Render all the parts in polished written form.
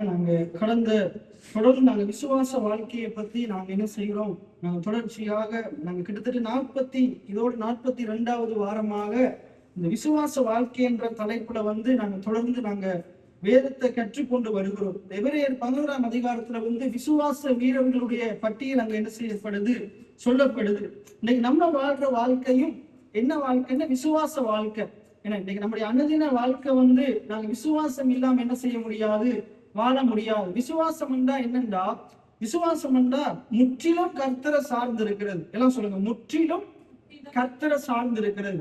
நாங்க தொடர்ந்து நாங்க விசுவாச வாழ்க்கையை பத்தி நாங்க என்ன செய்கிறோம். நாங்க தொடர்ச்சியாக நாங்க கிட்டத்தட்ட இதோட 42வது வாரமாக இந்த விசுவாச வாழ்க்கை என்ற தலைப்புல நாங்க தொடர்ந்து வேதத்தை கற்றுக்கொண்டு வருகிறோம். எபிரேயர் 11ஆம் அதிகாரத்துல விசுவாச வீரர்களுடைய பட்டியல் அங்க என்ன செய்யப்படுது, சொல்லப்படுது. இன்னைக்கு நம்ம வாழ்ற வாழ்க்கையும் என்ன வாழ்க்கைன்னா விசுவாச வாழ்க்கை. ஏன்னா இன்னைக்கு நம்முடைய அனுதின வாழ்க்கை நாங்க விசுவாசம் இல்லாம என்ன செய்ய முடியாது, வாழ முடியாது. விசுவாசம் என்றா என்னண்டா, விசுவாசம் என்றா முற்றிலும் கர்த்தரை சார்ந்து இருக்கிறது. எல்லாம் சொல்லுங்க, முற்றிலும் கர்த்தரை சார்ந்து இருக்கிறது.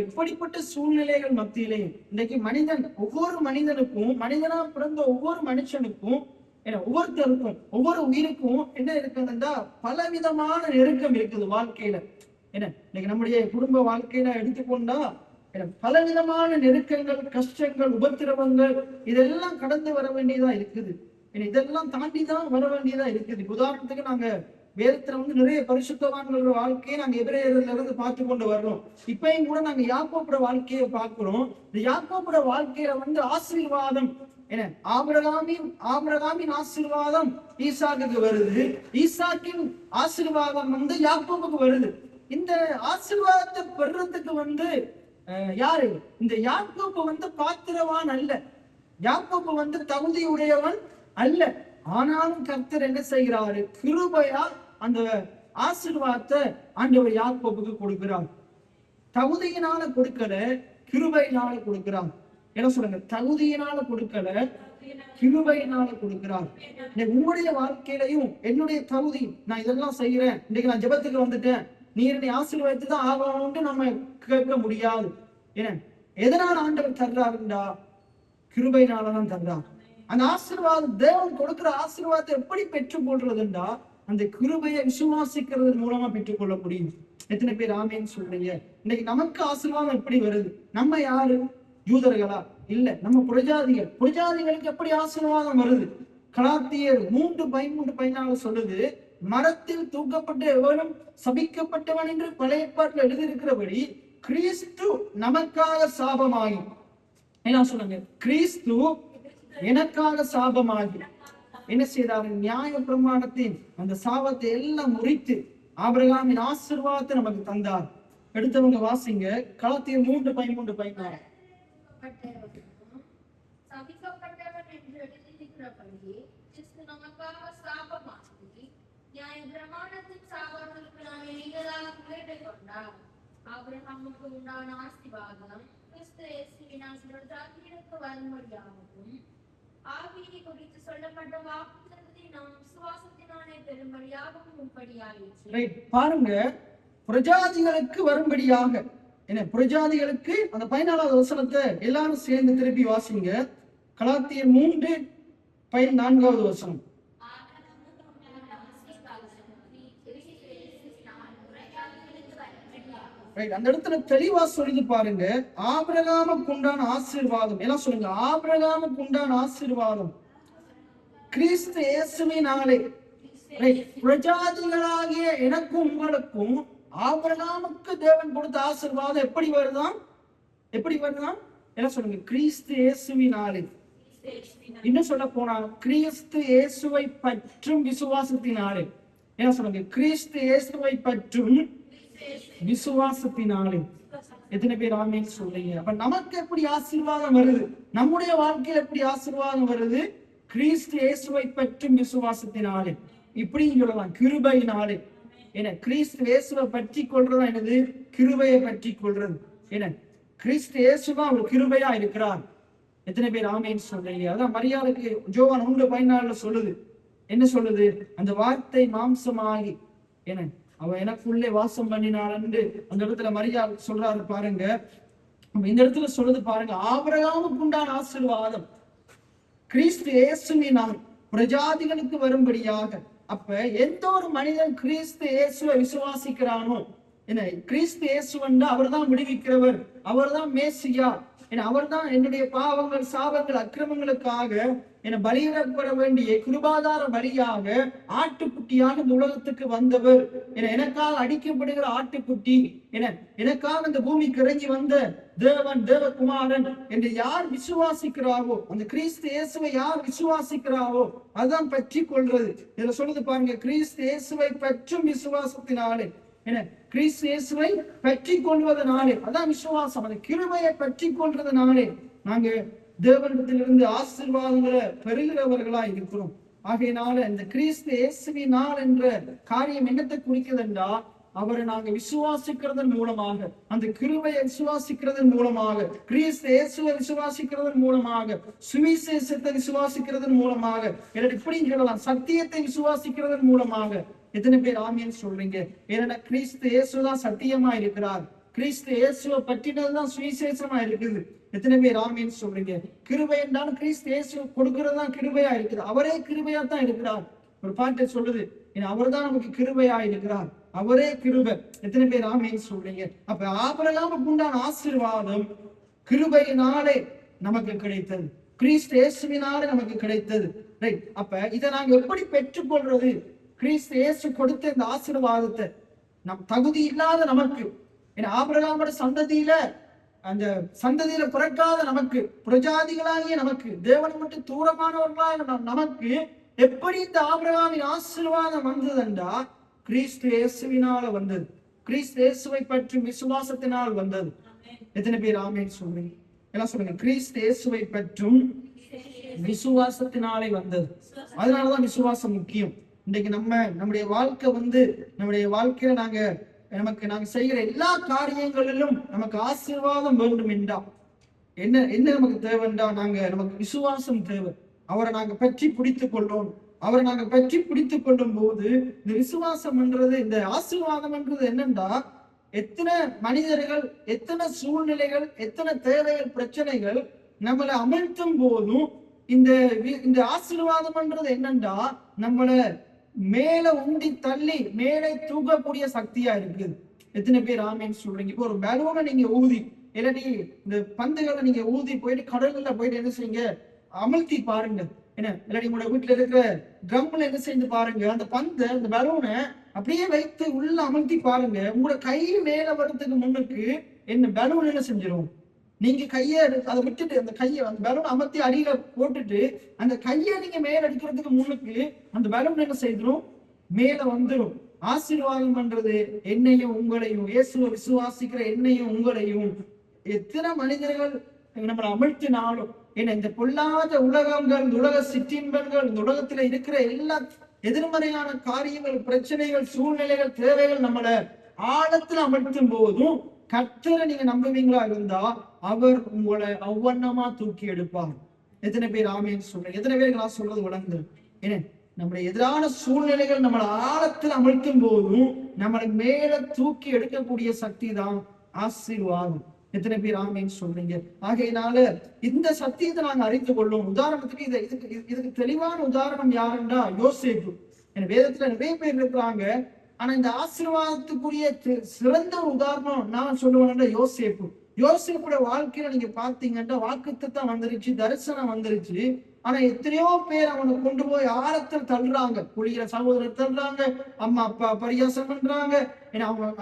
எப்படிப்பட்ட சூழ்நிலைகள் மத்தியிலையும் இன்னைக்கு ஒவ்வொரு மனிதனுக்கும், மனிதனா பிறந்த ஒவ்வொரு மனுஷனுக்கும், ஒவ்வொருத்தருக்கும், ஒவ்வொரு உயிருக்கும் என்ன இருக்குதுன்னா பலவிதமான நெருக்கம் இருக்குது வாழ்க்கையில. இன்னைக்கு நம்முடைய குடும்ப வாழ்க்கையில எடுத்துக்கொண்டா பலவிதமான நெருக்கங்கள், கஷ்டங்கள், உபத்திரவங்கள் இதெல்லாம் கடந்து வர வேண்டியதா இருக்குது. இதெல்லாம் தாண்டிதான் வர வேண்டியதா இருக்குது. உதாரணத்துக்கு நாங்க வேதத்துல நிறைய பரிசுத்தவான்களோட வாழ்க்கையை நாங்க எபிரேயர்ல இருந்து பார்த்து கொண்டு வர்றோம். இப்பயும் கூட நாங்க யாக்கோபுட வாழ்க்கையை பார்க்கிறோம். இந்த யாக்கோபுட வாழ்க்கையில ஆசீர்வாதம் ஆபிரகாமின் ஆசீர்வாதம் ஈசாக்குக்கு வருது. ஈசாக்கின் ஆசீர்வாதம் யாக்கோபுக்கு வருது. இந்த ஆசீர்வாதத்தை பெறுறதுக்கு யாரு? இந்த யாக்கோபு பாத்திரவான் அல்ல, யாக்கோபு தகுதியுடையவன் அல்ல. ஆனாலும் கர்த்தர் என்ன செய்கிறாரு, கிருபையா அந்த ஆசீர்வாதத்தை ஆண்டவர் யாக்கோபுக்கு கொடுக்கிறார். தகுதியினால கொடுக்கல, கிருபையினால கொடுக்கிறார். என்ன சொல்லுங்க, தகுதியினால கொடுக்கல, கிருபையினால கொடுக்கிறார். உங்களுடைய வாழ்க்கையிலையும் என்னுடைய தகுதி, நான் இதெல்லாம் செய்யறேன், இன்னைக்கு நான் ஜெபத்துக்கு வந்துட்டேன், நீ என்னை ஆசீர்வாதத்தை தான் ஆகணும்னு நம்ம கேட்க முடியாது. ஏன்னா எதனால ஆண்டவர் தர்றாருண்டா, கிருபையினாலதான் தர்றார். அந்த ஆசீர்வாதம், தேவன் கொடுக்கிற ஆசீர்வாதத்தை எப்படி பெற்றுக் கொள்றதுண்டா, அந்த கிருபையை விசுவாசிக்கிறது மூலமா பெற்றுக்கொள்ள முடியும். எத்தனை பேர் ஆமேன்னு சொல்றீங்க? இன்னைக்கு நமக்கு ஆசீர்வாதம் எப்படி வருது? நம்ம யாரு? யூதர்களா? இல்ல, நம்ம புரஜாதிகள். புரஜாதிகளுக்கு எப்படி ஆசீர்வாதம் வருது? கலாத்தியர் 3:13-14 சொல்லுது, மரத்தில் தூக்கப்பட்ட எவனும் சபிக்கப்பட்டவன் என்று பழைய ஏற்பாட்டில் எழுதியிருக்கிறபடி கிறிஸ்து நமக்காக சாபமாகி, என்ன சொல்லுங்க, கிறிஸ்து எனக்காக சாபமாகி என்ன செய்தார்? நியாய பிரமாணத்தின் அந்த சாபத்தை எல்லாம் முறித்து ஆபிரகாமின் ஆசீர்வாதத்தை நமக்கு தந்தார். எடுத்தவங்க வாசிங்க, கலாத்தியர் 3:13-14. ஆபிரகாமுக்கு உண்டான ஆசீர்வாதம் கிறிஸ்து இயேசுவினால் புரஜாதிகளுக்கு வரும்படியாகவும், ஆவியை குறித்து சொல்லப்பட்ட வாக்குத்தத்தத்தை நாம் விசுவாசத்தினாலே பெறும்படியாகவும் உட்படியாயிற்று. பாருங்க, புரஜாதிகளுக்கு வரும்படியாக. என்ன புரஜாதிகளுக்கு? அந்த 14வது வசனத்தை எல்லாரும் சேர்ந்து திருப்பி வாசிங்க. கலாத்தியர் 3:14 வசனம். அந்த இடத்துல தெளிவா சொல்லுது பாருங்க, ஆபிரகாமுக்கு உண்டான ஆசீர்வாதம். எல்லாம் சொல்லுங்க, ஆபிரகாமுக்கு உண்டான ஆசீர்வாதம் கிறிஸ்து இயேசுவினாலே. பிரஜாதிகளாகிய எனக்கும் உங்களுக்கும் ஆபிரகாமுக்கு தேவன் கொடுத்த ஆசீர்வாதம் எப்படி வருதான்? என்ன சொல்லுங்க, கிறிஸ்து இயேசுவினாலே. இன்னும் சொல்ல போனா கிறிஸ்து இயேசுவை பற்றும் விசுவாசத்தினாலே. என்ன சொல்லுங்க, கிறிஸ்து இயேசுவை பற்றும் விசுவாசத்தினாலே. எத்தனை பேர் ஆமென் சொல்றீங்க? அப்ப நமக்கு எப்படி ஆசீர்வாதம் வருது? நம்முடைய வாழ்க்கையில எப்படி ஆசீர்வாதம் வருது? கிறிஸ்து இயேசுவை பற்றும் விசுவாசத்தினாலே. இப்படி சொல்லலாம், கிருபையினாலே. ஏன்னா கிறிஸ்து இயேசுவை பற்றி கொள்றதா என்னது? கிருபையை பற்றி கொள்றது. ஏன்னா கிறிஸ்து இயேசுதான் ஒரு கிருபையா இருக்கிறார். எத்தனை பேர் ஆமென் சொல்றீங்க? அதான் மரியாதைக்கு யோவான் 1:14 சொல்லுது. என்ன சொல்லுது? அந்த வார்த்தை மாம்சமாகி என்ன அவ எனக்குள்ளே வாசம் பண்ணினான்னு அந்த இடத்துல மரியா சொல்றாரு பாருங்க. இந்த இடத்துல சொல்லுது பாருங்க, ஆபிரகாமுக்கு உண்டான ஆசீர்வாதம் கிறிஸ்து இயேசுவினால் பிரஜாதிகளுக்கு வரும்படியாக. அப்ப எந்த ஒரு மனிதன் கிறிஸ்து இயேசுவை விசுவாசிக்கிறானோ, என்ன கிறிஸ்து இயேசுவண்டா அவர் தான் விடுவிக்கிறவர், அவர் தான் மேசியா, அவர் தான் என்னுடைய பாவங்கள், சாபங்கள், அக்கிரமங்களுக்காக என பலியிடப்பட வேண்டிய கிருபாதார பலியாக ஆட்டுக்குட்டியாக இந்த உலகத்துக்கு வந்தவர் என எனக்காக அடிக்கப்படுகிற ஆட்டுக்குட்டி என எனக்காக இந்த பூமிக்கு இறங்கி வந்த தேவன் தேவகுமாரன் என்று யார் விசுவாசிக்கிறாவோ, அந்த கிறிஸ்து இயேசுவை யார் விசுவாசிக்கிறாவோ அதான் பற்றி கொள்றது. இதுல சொல்லுது பாருங்க, கிறிஸ்து இயேசுவை பற்றும் விசுவாசத்தினாலே என கிறிஸ்து இயேசுவை பற்றி கொள்வதனாலே, அதான் விசுவாசம். அந்த கிருபையை பற்றி கொள்றதுனாலே நாங்க தேவனிடத்திலிருந்து ஆசீர்வாதங்களை பெறுகிறவர்களா இருக்கிறோம். ஆகையினால இந்த கிறிஸ்து இயேசுவினால் என்ற காரியம் என்னத்தை குறிக்குதுன்றா, அவரை நாங்க விசுவாசிக்கிறதன் மூலமாக, அந்த கிருபையை விசுவாசிக்கிறதன் மூலமாக, கிறிஸ்து இயேசுவை விசுவாசிக்கிறதன் மூலமாக, சுவிசேஷத்தை விசுவாசிக்கிறதன் மூலமாக, இப்படி சொல்லலாம், சத்தியத்தை விசுவாசிக்கிறதன் மூலமாக. எத்தனை பேர் ஆமீன் சொல்றீங்க? ஏன்னா கிறிஸ்து இயேசுதான் சத்தியமா இருக்கிறார். கிறிஸ்து இயேசுவை பற்றினதுதான் சுவிசேஷமா இருக்குது. எத்தனை பேர் ஆமீன் சொல்றீங்க? கிருபை என்றாலும் கிறிஸ்து இயேசு கொடுக்கிறதா கிருபையா இருக்குது. அவரே கிருபையா தான் இருக்கிறார். ஒரு பாட்டை சொல்லுது, அவர் தான் நமக்கு கிருபையா இருக்கிறார், அவரே கிருபை. எத்தனை பேர் ஆமீன் சொல்றீங்க? அப்ப ஆபிரகாமுக்கு உண்டான ஆசீர்வாதம் கிருபையினாலே நமக்கு கிடைத்தது, கிறிஸ்து இயேசுவினாலே நமக்கு கிடைத்தது. ரைட். அப்ப இதை நாங்க எப்படி பெற்றுக்கொள்றது? கிறிஸ்து இயேசு கொடுத்த இந்த ஆசீர்வாதத்தை நம் தகுதி இல்லாத நமக்கு, ஆபிரகாமோட அந்த சந்ததியில பிறக்காத நமக்கு, பிரஜாதிகளாகிய நமக்கு, தேவனை மட்டும் தூரமானவர்களாக நமக்கு எப்படி இந்த ஆபிரகாமின் ஆசீர்வாதம் வந்ததுண்டா, கிறிஸ்து இயேசுவினால வந்தது. கிறிஸ்து இயேசுவை பற்றும் விசுவாசத்தினால் வந்தது. எத்தனை பேர் ஆமீன் சொல்றீங்க? எல்லாம் சொல்லுங்க. கிறிஸ்து இயேசுவை பற்றும் விசுவாசத்தினாலே வந்தது. அதனாலதான் விசுவாசம் முக்கியம். இன்றைக்கு நம்முடைய வாழ்க்கை நம்முடைய வாழ்க்கையில நாங்க செய்கிற எல்லா காரியங்களிலும் நமக்கு ஆசீர்வாதம் வேண்டும் என்றா என்ன நமக்கு தேவைண்டா, நமக்கு விசுவாசம் தேவை. அவரை நாங்க பற்றி பிடித்துக் கொள்றோம். அவரை நாங்க பற்றி பிடித்துக் கொள்ளும் போது இந்த விசுவாசம் என்றது, இந்த ஆசீர்வாதம் என்றது என்னண்டா, எத்தனை மனிதர்கள், எத்தனை சூழ்நிலைகள், எத்தனை தேவைகள், பிரச்சனைகள் நம்மளை அமிழ்த்தும் போதும் இந்த ஆசீர்வாதம் என்றது என்னண்டா, நம்மளை மேல உண்டி தள்ளி மேலே தூக்கக்கூடிய சக்தியா இருக்குது. எத்தனை பேர் ஆமீன் சொல்றீங்க? இப்போ ஒரு பலூனை நீங்க ஊதி, இல்லாட்டி இந்த பந்துகளை நீங்க ஊதி போயிட்டு கடல்ல போயிட்டு என்ன செய்யுங்க, அமிழ்த்தி பாருங்க. இல்லாட்டி உங்களோட வீட்டுல இருக்கிற ட்ரம்ல என்ன செஞ்சு பாருங்க, அந்த பந்தை, அந்த பலூனை அப்படியே வைத்து உள்ள அமிழ்த்தி பாருங்க. உங்களோட கை மேல வர்றதுக்கு முன்னுக்கு என்ன பலூன் என்ன செஞ்சிடும்? நீங்க கையை அதை விட்டுட்டு அந்த பலூன் அமர்த்தி அடியில போட்டுட்டு அந்த கையை நீங்க மேல அடிக்கிறதுக்கு முன்னுக்கு அந்த பலூன் என்ன செய்திடும்? மேல வந்துடும். ஆசீர்வாதம் பண்றது என்னையும் உங்களையும், இயேசுவை விசுவாசிக்கிற என்னையும் உங்களையும் எத்தனை மனிதர்கள் நம்மளை அமிழ்த்தினாலும், இந்த பொல்லாத உலகங்கள், இந்த உலக சிற்றின்பங்கள், இந்த உலகத்துல இருக்கிற எல்லா எதிர்மறையான காரியங்கள், பிரச்சனைகள், சூழ்நிலைகள், தேவைகள் நம்மளை ஆழத்துல அமிழ்த்தும் போதும் கர்த்தரை நீங்க நம்புவீங்களா இருந்தா அவர் உங்களை அவ்வண்ணமா தூக்கி எடுப்பார். எத்தனை பேர் ஆமீன் சொல்றேன்? எத்தனை பேருக்கு நான் சொல்றது வழங்குது? நம்முடைய எதிரான சூழ்நிலைகள் நம்மளை ஆழத்தில் அமிழ்த்தும் போதும் நம்மளை மேல தூக்கி எடுக்கக்கூடிய சக்தி தான் ஆசீர்வாதம். எத்தனை பேர் ஆமீன் சொல்றீங்க? ஆகையினால இந்த சத்தியத்தை நாங்க அறிந்து கொள்ளும். உதாரணத்துக்கு இதுக்கு தெளிவான உதாரணம் யாருன்னா யோசேப்பு. வேதத்துல நிறைய பேர் இருக்கிறாங்க. ஆனா இந்த ஆசீர்வாதத்துக்குரிய சிறந்த உதாரணம் நான் சொல்லுவேன் யோசேப்புடைய வாழ்க்கையில நீங்க பாத்தீங்கன்னா வாக்குத்தத்தம் வந்துருச்சு, தரிசனம் வந்துருச்சு. ஆனா எத்தனையோ பேர் அவனை கொண்டு போய் ஆழத்தில் தள்ளுறாங்க. புலிகிற சகோதரர் தள்ளுறாங்க, அம்மா அப்பா பரியாசம் பண்றாங்க.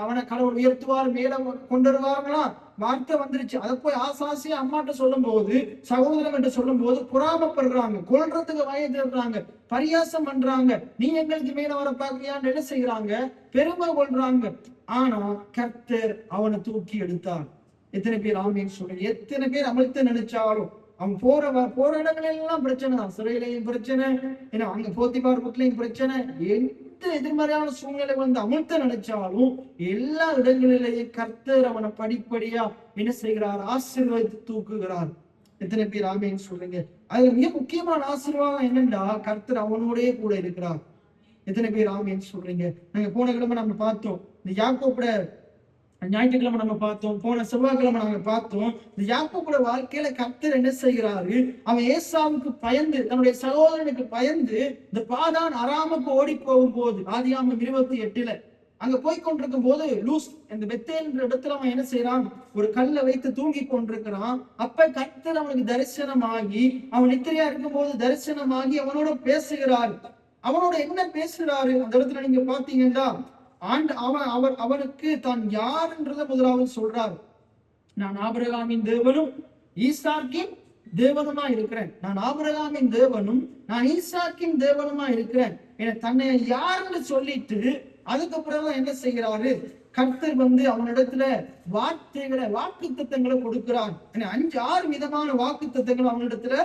அவனை கடவுள் உயர்த்துவார், மேல கொண்டு வருவார்களா வார்த்தை வந்துருச்சு. அதை போய் ஆசாசியா அம்மாட்ட சொல்லும் போது, சகோதரம் என்று சொல்லும் போது பொறாமப்படுறாங்க, கொல்றதுக்கு வயதுறாங்க, பரியாசம் பண்றாங்க. நீ எங்களுக்கு மேல வர பாக்கியான்னு என்ன செய்யறாங்க? பெருமை கொள்றாங்க. ஆனா கர்த்தர் அவனை தூக்கி எடுத்தார். எத்தனை பேர் ஆமீன் சொல்றீங்க? எத்தனை பேர் அமிழ்த்த நினைச்சாலும் அவன் போற இடங்கள் எல்லாம் பிரச்சனை தான். சிறையிலையும் பிரச்சனை, அங்க போத்திபார் வீட்லயும் பிரச்சனை. எந்த எதிர்மறையான சூழ்நிலை வந்து அமிழ்த்த நினைச்சாலும் எல்லா இடங்களிலேயும் கர்த்தர் அவனை படிப்படியா என்ன செய்கிறார்? ஆசீர்வதித்து தூக்குகிறார். எத்தனை பேர் ஆமீன் சொல்றீங்க? அது மிக முக்கியமான ஆசீர்வாதம் என்னண்டா, கர்த்தர் அவனோடே கூட இருக்கிறார். எத்தனை பேர் ஆமீன் சொல்றீங்க? நாங்க போன கிழமை நம்ம பார்த்தோம், இந்த யாக்கோபுட ஞாயிற்றுக்கிழமை நம்ம பார்த்தோம், போன செவ்வாய்க்கிழமை நாங்க பார்த்தோம். இந்த யாக்கோபுட வாழ்க்கையில கர்த்தர் என்ன செய்கிறாரு? அவன் ஏசாவுக்கு பயந்து, தன்னுடைய சகோதரனுக்கு பயந்து இந்த பாதான் அராமுக்கு ஓடி போகும் போது, ஆதியாகமம் 28 அங்க போய் கொண்டிருக்கும் போது லூஸ் இந்த பெத்தேல் என்ற இடத்துல அவன் என்ன செய்யறான், ஒரு கல்லை வைத்து தூங்கி கொண்டிருக்கிறான். அப்ப கர்த்தர் அவனுக்கு தரிசனமாகி, அவன் நித்திரையா இருக்கும் போது தரிசனமாகி அவனோட பேசுகிறார். அவனோட என்ன பேசுறாரு அந்த இடத்துல நீங்க பாத்தீங்கன்னா, அவனுக்கு தான் யாருன்றத முதலாவது சொல்றார். நான் ஆபிரகாமின் தேவனும் ஈசாக்கின் தேவனுமா இருக்கிறேன். நான் ஆபிரகாமின் தேவனும் நான் ஈசாக்கின் தேவனுமா இருக்கிறேன் என தன்னை யாருன்னு சொல்லிட்டு அதுக்கப்புறம் என்ன செய்கிறாரு, கர்த்தர் அவனிடத்துல வார்த்தைகளை வாக்கு தத்தங்களை கொடுக்கிறார். 5-6 விதமான வாக்கு தத்தங்கள் அவனிடத்துல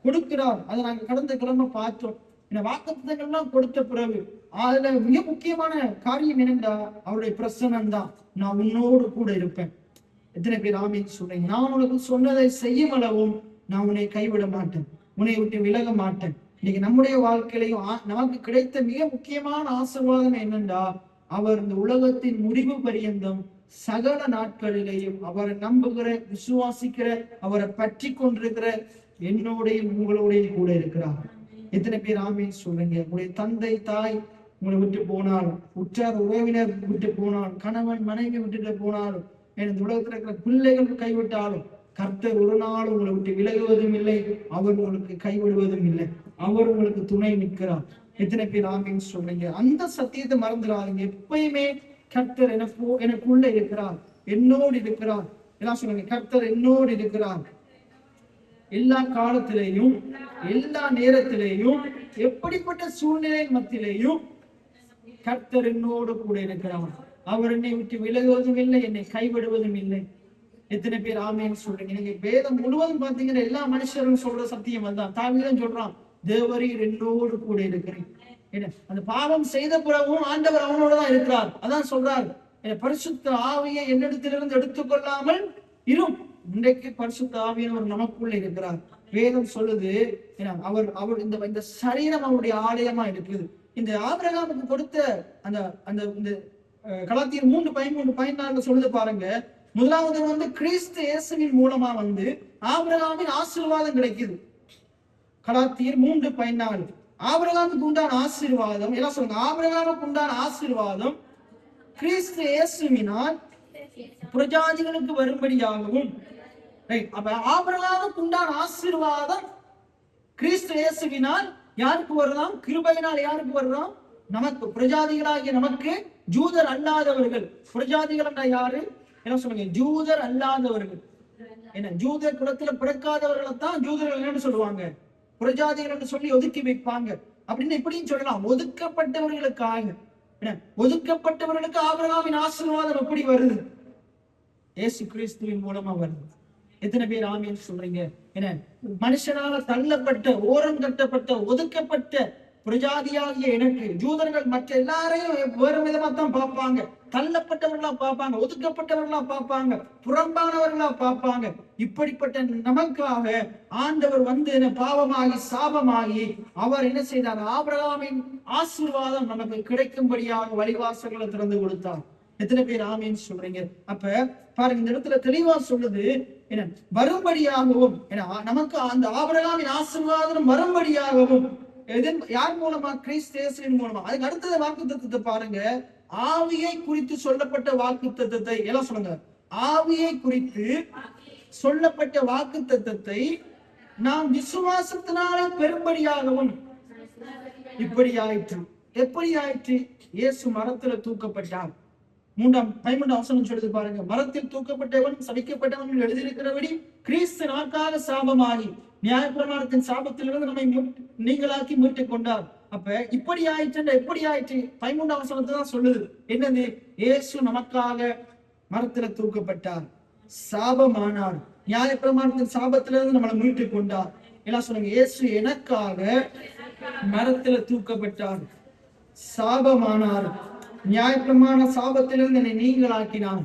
கொடுக்கிறார். அதை நாங்க கடந்த கிழமை பார்த்தோம். வாக்கு தத்தங்கள்லாம் கொடுத்த பிறகு அதுல மிக முக்கியமான காரியம் என்னென்றா அவருடைய பிரசன்னம் தான். நான் உன்னோடு கூட இருப்பேன். எத்தனை பேர் ஆமீன் சொல்றீங்க? நான் உனக்கு சொன்னதை செய்யும் அளவும் நான் உன்னை கைவிட மாட்டேன், உன்னை விட்டு விலக மாட்டேன். இன்னைக்கு நம்முடைய வாழ்க்கையிலையும் நமக்கு கிடைத்த மிக முக்கியமான ஆசீர்வாதம் என்னென்றா, அவர் இந்த உலகத்தின் முடிவு பரியந்தம் சகல நாட்களிலேயும் அவரை நம்புகிற, விசுவாசிக்கிற, அவரை பற்றி கொண்டிருக்கிற என்னோடையும் உங்களோடையும் கூட இருக்கிறார். எத்தனை பேர் ஆமீன் சொல்றீங்க? உங்களுடைய தந்தை தாய் உங்களை விட்டு போனாலும், உற்றார் உறவினர் விட்டு போனாலும், கணவன் மனைவி விட்டுட்டு போனாலும், இந்த உலகத்தில் இருக்கிற பிள்ளைகள் கைவிட்டாலும் கர்த்தர் ஒரு நாள் உங்களை விட்டு விலகுவதும் இல்லை, அவர் உங்களுக்கு கைவிடுவதும் இல்லை. அவர் உங்களுக்கு துணை நிற்கிறார். எத்தனை பேர் ஆமீன் சொல்றீங்க? அந்த சத்தியத்தை மறந்துடாதீங்க. எப்பயுமே கர்த்தர் எனக்குள்ள இருக்கிறார், என்னோடு இருக்கிறார். எல்லாம் சொல்லுங்க, கர்த்தர் என்னோடு இருக்கிறார். எல்லா காலத்திலேயும் எல்லா நேரத்திலேயும் எப்படிப்பட்ட சூழ்நிலை மத்தியிலேயும் கர்த்தர் என்னோடு கூட இருக்கிறார். அவர் என்னை விட்டு விலகுவதும் இல்லை, என்னை கைவிடுவதும் இல்லை. எத்தனை பேர் ஆமேன்னு சொல்றீங்க? நீங்க வேதம் முழுவதும் பாத்தீங்கன்னா எல்லா மனுஷரும் சொல்ற சத்தியம் அதுதான். தாவீதும் சொல்றான், தேவரீர் என்னோடு கூட இருக்கிறேன். அந்த பாவம் செய்த பிறகும் ஆண்டவர் அவனோடதான் இருக்கிறார். அதான் சொல்றார், பரிசுத்த ஆவியை என்னிடத்திலிருந்து எடுத்துக்கொள்ளாமல் இரும். இன்றைக்கு பரிசுத்த ஆவியானவர் நமக்குள்ள இருக்கிறார். வேதம் சொல்லுது, அவர் இந்த சரீரம் அவருடைய ஆலயமா இருக்குது. இந்த ஆபிரகாமுக்கு கொடுத்த அந்த அந்த கலாத்தியர் 3:13-14 சொல்லுது பாருங்க. முதலாவது கிறிஸ்து இயேசுவின் மூலமா ஆபிரகாமின் ஆசீர்வாதம் கிடைக்குது. கலாத்தியர் 3:14 ஆபிரகாமுக்கு உண்டான ஆசீர்வாதம், எல்லாம் சொல்லுங்க, ஆபிரகாமுக்கு உண்டான ஆசீர்வாதம் கிறிஸ்து இயேசுவினால் பிரஜாதிகளுக்கு வரும்படியாகவும். அப்ப ஆபிரகாமுக்கு உண்டான ஆசீர்வாதம் கிறிஸ்து இயேசுவினால் யாருக்கு வரலாம்? கிருபையினால் யாருக்கு வரலாம்? நமக்கு, பிரஜாதிகளாகிய நமக்கு, ஜூதர் அல்லாதவர்கள். பிரஜாதிகள் யாரு? என்ன சொல்லுங்க? ஜூதர் அல்லாதவர்கள். என்ன, ஜூதர் குலத்துல பிறக்காதவர்களை தான் ஜூதர்கள் என்னன்னு சொல்லுவாங்க, பிரஜாதிகள் என்று சொல்லி ஒதுக்கி வைப்பாங்க. அப்படின்னு இப்படின்னு சொல்லலாம். ஒதுக்கப்பட்டவர்களுக்காக, ஒதுக்கப்பட்டவர்களுக்கு ஆபிரகாமின் ஆசீர்வாதம் எப்படி வருது? இயேசு கிறிஸ்துவின் மூலமா வருது. எத்தனை பேர் ஆமீன் சொல்றீங்க? என்ன, மனுஷனால தள்ளப்பட்ட, ஓரம் கட்டப்பட்ட, ஒதுக்கப்பட்ட பிரஜாதியாகிய எனக்கு, ஜூதர்கள் மற்ற எல்லாரையும் வேறு விதமா தான் பார்ப்பாங்க. தள்ளப்பட்டவர்களா பார்ப்பாங்க, ஒதுக்கப்பட்டவர்களா பார்ப்பாங்க, புறம்பானவர்களா பார்ப்பாங்க. இப்படிப்பட்ட நமக்காக ஆண்டவர் பாவமாகி சாபமாகி அவர் என்ன செய்தார்? ஆபிரகாமின் ஆசீர்வாதம் நமக்கு கிடைக்கும்படியாக வழிவாசல்களை திறந்து கொடுத்தார். எத்தனை பேர் ஆமீன் சொல்றீங்க? அப்ப பாருங்க, இந்த இடத்துல தெளிவா சொல்லுது, என்ன, வரும்படியாகவும், நமக்கு அந்த ஆபிரகாமின் ஆசீர்வாதம் வரும்படியாகவும். யார் மூலமா? கிறிஸ்து இயேசுவின் மூலமா. அதுக்கு அடுத்தது வாக்குத்தத்தத்தை பாருங்க. ஆவியை குறித்து சொல்லப்பட்ட வாக்குத்தத்தத்தை எல்லாம் சொல்லுங்க. ஆவியை குறித்து சொல்லப்பட்ட வாக்குத்தத்தத்தை நாம் விசுவாசத்தினாலே பெரும்படியாகவும். இப்படி ஆயிற்று. எப்படி ஆயிற்று? இயேசு மரத்துல தூக்கப்பட்டார். 13 வசனம் சொல்லுது பாருங்க, மரத்தில் தூக்கப்பட்டவன் சபிக்கப்பட்டவன் எழுதியிருக்கிறபடி கிறிஸ்து நமக்காக சாபமாகி நியாயப்பிரமாணத்தின் சாபத்திலிருந்து நம்மை நீங்களாக்கி மீட்டுக் கொண்டார். அப்ப இப்படி ஆயிற்று. எப்படி ஆயிற்று? 13 வசனத்தை தான் சொல்லுது. என்னது? இயேசு நமக்காக மரத்துல தூக்கப்பட்டார், சாபமானார், நியாயப்பிரமாணத்தின் சாபத்திலிருந்து நம்மளை மீட்டுக் கொண்டார். எல்லாம் சொல்லுங்க, இயேசு எனக்காக மரத்துல தூக்கப்பட்டார், சாபமானார், நியாயப்பிரமாண சாபத்திலிருந்து என்னை நீங்களாக்கினான்.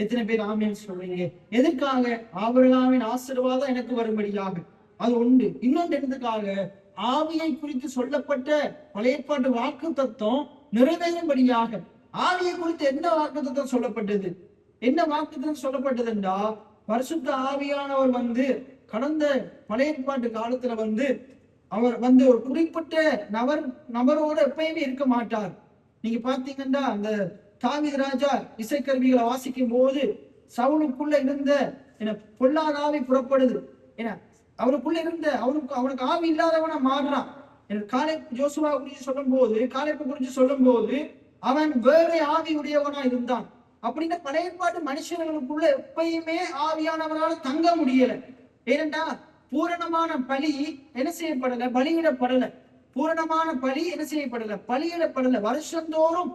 எத்தனை பேர் ஆமீன் சொல்றீங்க? எதற்காக? ஆபிரகாமின் ஆசீர்வாதம் எனக்கு வரும்படியாக. அது ஒன்று. இன்னொன்று எதுக்காக? ஆவியை குறித்து சொல்லப்பட்ட பழைய ஏற்பாட்டு வாக்கு தத்துவம் நிறைவேறும்படியாக. ஆவியை குறித்து என்ன வாக்கு தத்துவம் சொல்லப்பட்டது? என்ன வாக்கு தத்துவம் சொல்லப்பட்டது என்றா, பரிசுத்த ஆவியானவர் கடந்த பழைய ஏற்பாட்டு காலத்துல அவர் ஒரு குறிப்பிட்ட நபரோட எப்பயுமே இருக்க மாட்டார். நீங்க பாத்தீங்கன்னா அந்த தாவீது ராஜா இசைக்கருவிகளை வாசிக்கும் போது சவுலுக்குள்ள இருந்த பொல்லாத ஆவி புறப்படுது. அவனுக்குள்ள இருந்த அவனுக்கு ஆவி இல்லாதவனா மாறுறான். ஜோசுவா குறிச்சு சொல்லும் போது, காலேப்பு குறிச்சு சொல்லும் போது அவன் வேற ஆவி உடையவனா இருந்தான். அப்படின்னா பழைய ஏற்பாட்டு மனுஷர்களுக்குள்ள எப்பயுமே ஆவியானவரால் தங்க முடியல. ஏனென்றா பூரணமான பலி என்ன செய்யப்படல, பலியிடப்படல. பூரணமான பலி என்ன செய்யப்படல, பலியிடப்படல. வருஷந்தோறும்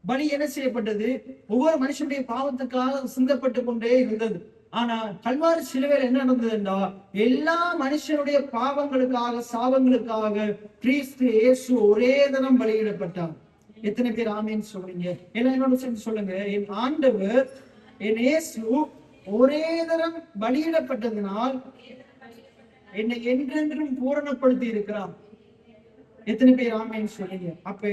பலி என்ன செய்யப்பட்டது, ஒவ்வொரு மனுஷனுடைய பாவத்துக்காக சிந்தப்பட்டு கொண்டே இருந்தது. ஆனா கல்வாரி சிலுவையில் என்ன நடந்ததுன்னா, எல்லா மனுஷனுடைய பாவங்களுக்காக சாபங்களுக்காக கிறிஸ்து இயேசு ஒரே தரம் பலியிடப்பட்டார். எத்தனை பேர் ஆமேன்னு சொல்றீங்க? எல்லாம் என்னோட சேர்ந்து சொல்லுங்க. என் ஆண்டவர் என் இயேசு ஒரே தரம் பலியிடப்பட்டதனால் என்னை என்றென்றும் பூரணப்படுத்தி இருக்கிறார். எத்தனை பேர் ஆமேன்னு சொல்றீங்க? அப்ப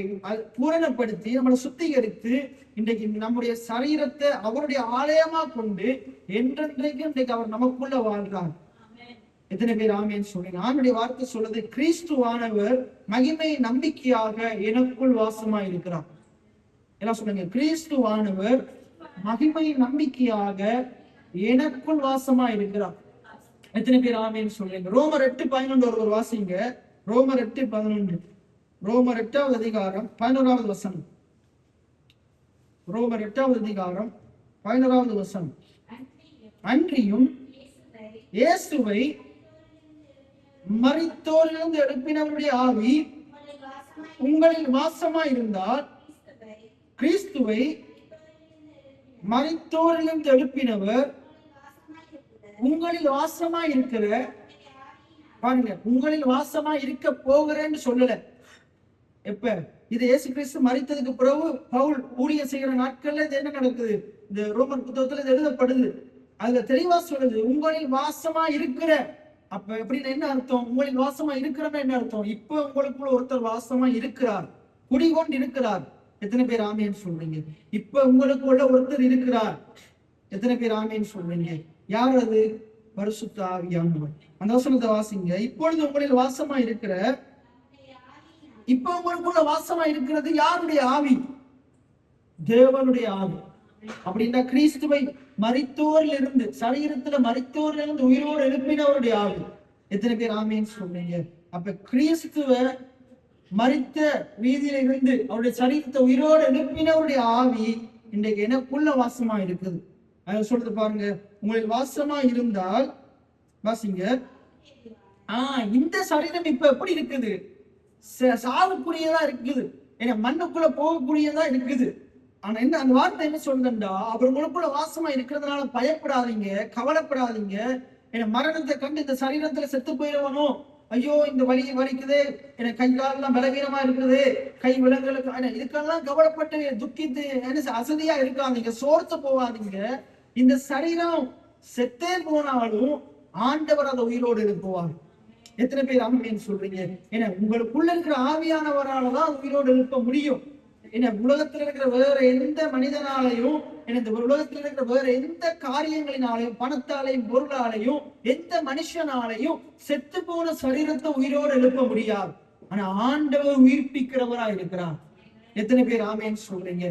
பூரணப்படுத்தி நம்மளை சுத்திகரித்து இன்றைக்கு நம்முடைய சரீரத்தை அவருடைய ஆலயமா கொண்டு என்றென்றைக்கும் இன்றைக்கு அவர் நமக்குள்ள வாழ்றார். எத்தனை பேர் ஆமேன்னு சொல்றீங்க? ஆண்டுடைய வார்த்தை சொல்றது, கிறிஸ்துவானவர் மகிமை நம்பிக்கையாக எனக்குள் வாசமா இருக்கிறார். எல்லாம் சொல்லுங்க, கிறிஸ்துவானவர் மகிமை நம்பிக்கையாக எனக்குள் வாசமா இருக்கிறார். எத்தனை பேர் ஆமேன்னு சொல்றீங்க? ரோமர் 8:11 ஒருவர் வாசிங்க. ரோமர் 8:11. ரோமர் 8வது அதிகாரம் 11வது வசனம். ரோமர் 8வது அதிகாரம் 11வது வசனம். அன்றியும் இயேசுவை மரித்தோரிலிருந்து எழுப்பினவருடைய ஆவி உங்களில் வாசமா இருந்தால், கிறிஸ்துவை மரித்தோரிலிருந்து எழுப்பினவர் உங்களில் வாசமா இருக்கிற, பாருங்க, உங்களில் வாசமா இருக்க போகிறேன்னு சொல்லல. எப்ப இது இயேசு கிறிஸ்து மரித்ததுக்கு பிறகு பவுல் ஊழியம் செய்கிற நாட்கள்ல இது என்ன நடக்குது, இந்த ரோமன் புத்தகத்துல இது எழுதப்படுது. அதுல தெளிவா சொல்லுது, உங்களில் வாசமா இருக்கிற. அப்ப எப்படின்னு என்ன அர்த்தம்? உங்களில் வாசமா இருக்கிறன்னா என்ன அர்த்தம்? இப்ப உங்களுக்குள்ள ஒருத்தர் வாசமா இருக்கிறார், குடிகொண்டு இருக்கிறார். எத்தனை பேர் ஆமேன்னு சொல்றீங்க? இப்ப உங்களுக்குள்ள ஒருத்தர் இருக்கிறார். எத்தனை பேர் ஆமேன்னு சொல்றீங்க? யார் அது? பரிசுத்த ஆவியானவர். அந்த வசனத்தை வாசிங்க. இப்பொழுது உங்களில் வாசமா இருக்கிற, இப்ப உங்களுக்குள்ள வாசமா இருக்கிறது யாருடைய ஆவி? தேவனுடைய ஆவி. அப்படின்னா கிறிஸ்துவை மரித்தோரில் இருந்து, சரீரத்துல மரித்தோரில் இருந்து உயிரோடு எழுப்பினவருடைய ஆவி. எத்தனை பேர் ஆமேன்னு சொல்றீங்க? அப்ப கிறிஸ்துவ மரித்த வீதியில இருந்து அவருடைய சரீரத்தை உயிரோடு எழுப்பினவருடைய ஆவி இன்றைக்கு எனக்குள்ள வாசமா இருக்குது. அதை சொல்றது பாருங்க, உங்களில் வாசமா இருந்தால், வாசிங்க, இந்த சரீரம் இப்ப எப்படி இருக்குது? சாவுக்குரியதா இருக்குது, ஏன்னா மண்ணுக்குள்ள போகக்கூடியதா இருக்குது. ஆனா என்ன அந்த வார்த்தை என்ன சொல்றா, அவர் உங்களுக்குள்ள வாசமா இருக்கிறதுனால பயப்படாதீங்க, கவலைப்படாதீங்க. ஏன்னா மரணத்தை கண்டு இந்த சரீரத்துல செத்து போயிடுவனும், ஐயோ இந்த வலிக்குது, எனக்கு கை காலெல்லாம் பலவீனமா இருக்குது, கை விலங்குகளுக்கு, இதுக்கெல்லாம் கவலைப்பட்டு துக்கித்து அசதியா இருக்காதீங்க, சோர்த்து போவாதீங்க. இந்த சரீரம் செத்தே போனாலும் ஆண்டவர் அதை உயிரோடு எழுப்புவார். எத்தனை பேர் ஆமேன்னு சொல்றீங்க? ஏன்னா உங்களுக்குள்ள இருக்கிற ஆவியானவராலதான் உயிரோடு எழுப்ப முடியும். ஏன்னா உலகத்தில் இருக்கிற வேற எந்த மனிதனாலையும், இந்த உலகத்தில் இருக்கிற வேற எந்த காரியங்களினாலையும், பணத்தாலையும் பொருளாலையும் எந்த மனுஷனாலையும் செத்து போன சரீரத்தை உயிரோடு எழுப்ப முடியாது. ஆனா ஆண்டவர் உயிர்ப்பிக்கிறவரா இருக்கிறார். எத்தனை பேர் ஆமேன்னு சொல்றீங்க?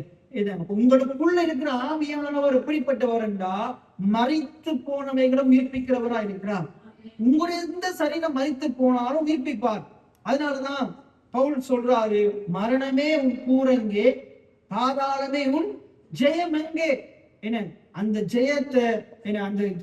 உங்களுக்குள்ள இருக்கிற ஆவியானவர் எப்படிப்பட்டவர் என்றா, மரித்து போனவைகளும் உயிர்ப்பிக்கிறவரா இருக்கிறார். உங்களுடைய எந்த சரீரம் மரித்து போனாலும் உயிர்ப்பிப்பார். அதனாலதான் பவுல் சொல்றாரு, மரணமே உன் கூரங்கே, பாதாளமே உன் ஜெயம் எங்கே? என்ன அந்த ஜெயத்தை,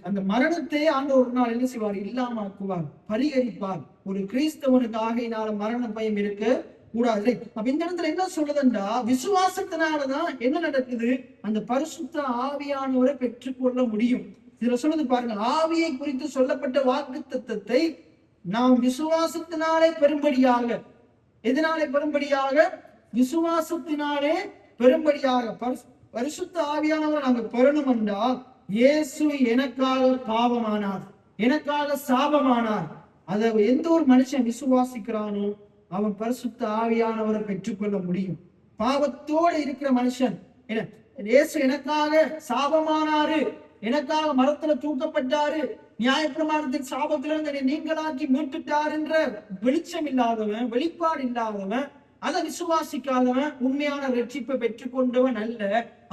அந்த மரணத்தை ஆண்டவர் ஒரு நாள் என்ன செய்வார்? இல்லாமக்குவார், பரிகரிப்பார். ஒரு கிறிஸ்தவனுக்காக மரண பயம் இருக்க கூடாது. அப்ப இந்த இடத்துல என்ன சொல்லுதுன்றா, விசுவாசத்தினாலதான் என்ன நடக்குது? அந்த பரிசுத்த ஆவியானவரை பெற்றுக்கொள்ள முடியும். இதுல சொல்லுது பாருங்க, ஆவியை குறித்து சொல்லப்பட்ட வாக்குத்தத்தத்தை நாம் விசுவாசத்தினாலே பெரும்படியாக, எதனாலே பெரும்படியாக? விசுவாசத்தினாலே பெரும்படியாக. பரிசுத்த ஆவியானவர் நாங்க பெறணும் என்றால், இயேசு எனக்காக பாவமானார், எனக்காக சாபமானார். அதை எந்த ஒரு மனுஷன் விசுவாசிக்கிறானோ அவன் பரிசுத்த ஆவியானவரை பெற்றுக்கொள்ள முடியும். பாவத்தோடு இருக்கிற மனுஷன், இயேசு எனக்காக சாபமானாரு, எனக்காக மரத்துல தூக்கப்பட்டாரு, நியாயப்பிரமாணத்தின் சாபத்திலிருந்து நீங்களாக்கி மீட்டுட்டார் என்ற வெளிச்சம் இல்லாதவன், வெளிப்பாடு இல்லாதவன், அதை விசுவாசிக்காதவன் உண்மையான ரட்சிப்பை பெற்றுக்கொண்டவன் அல்ல.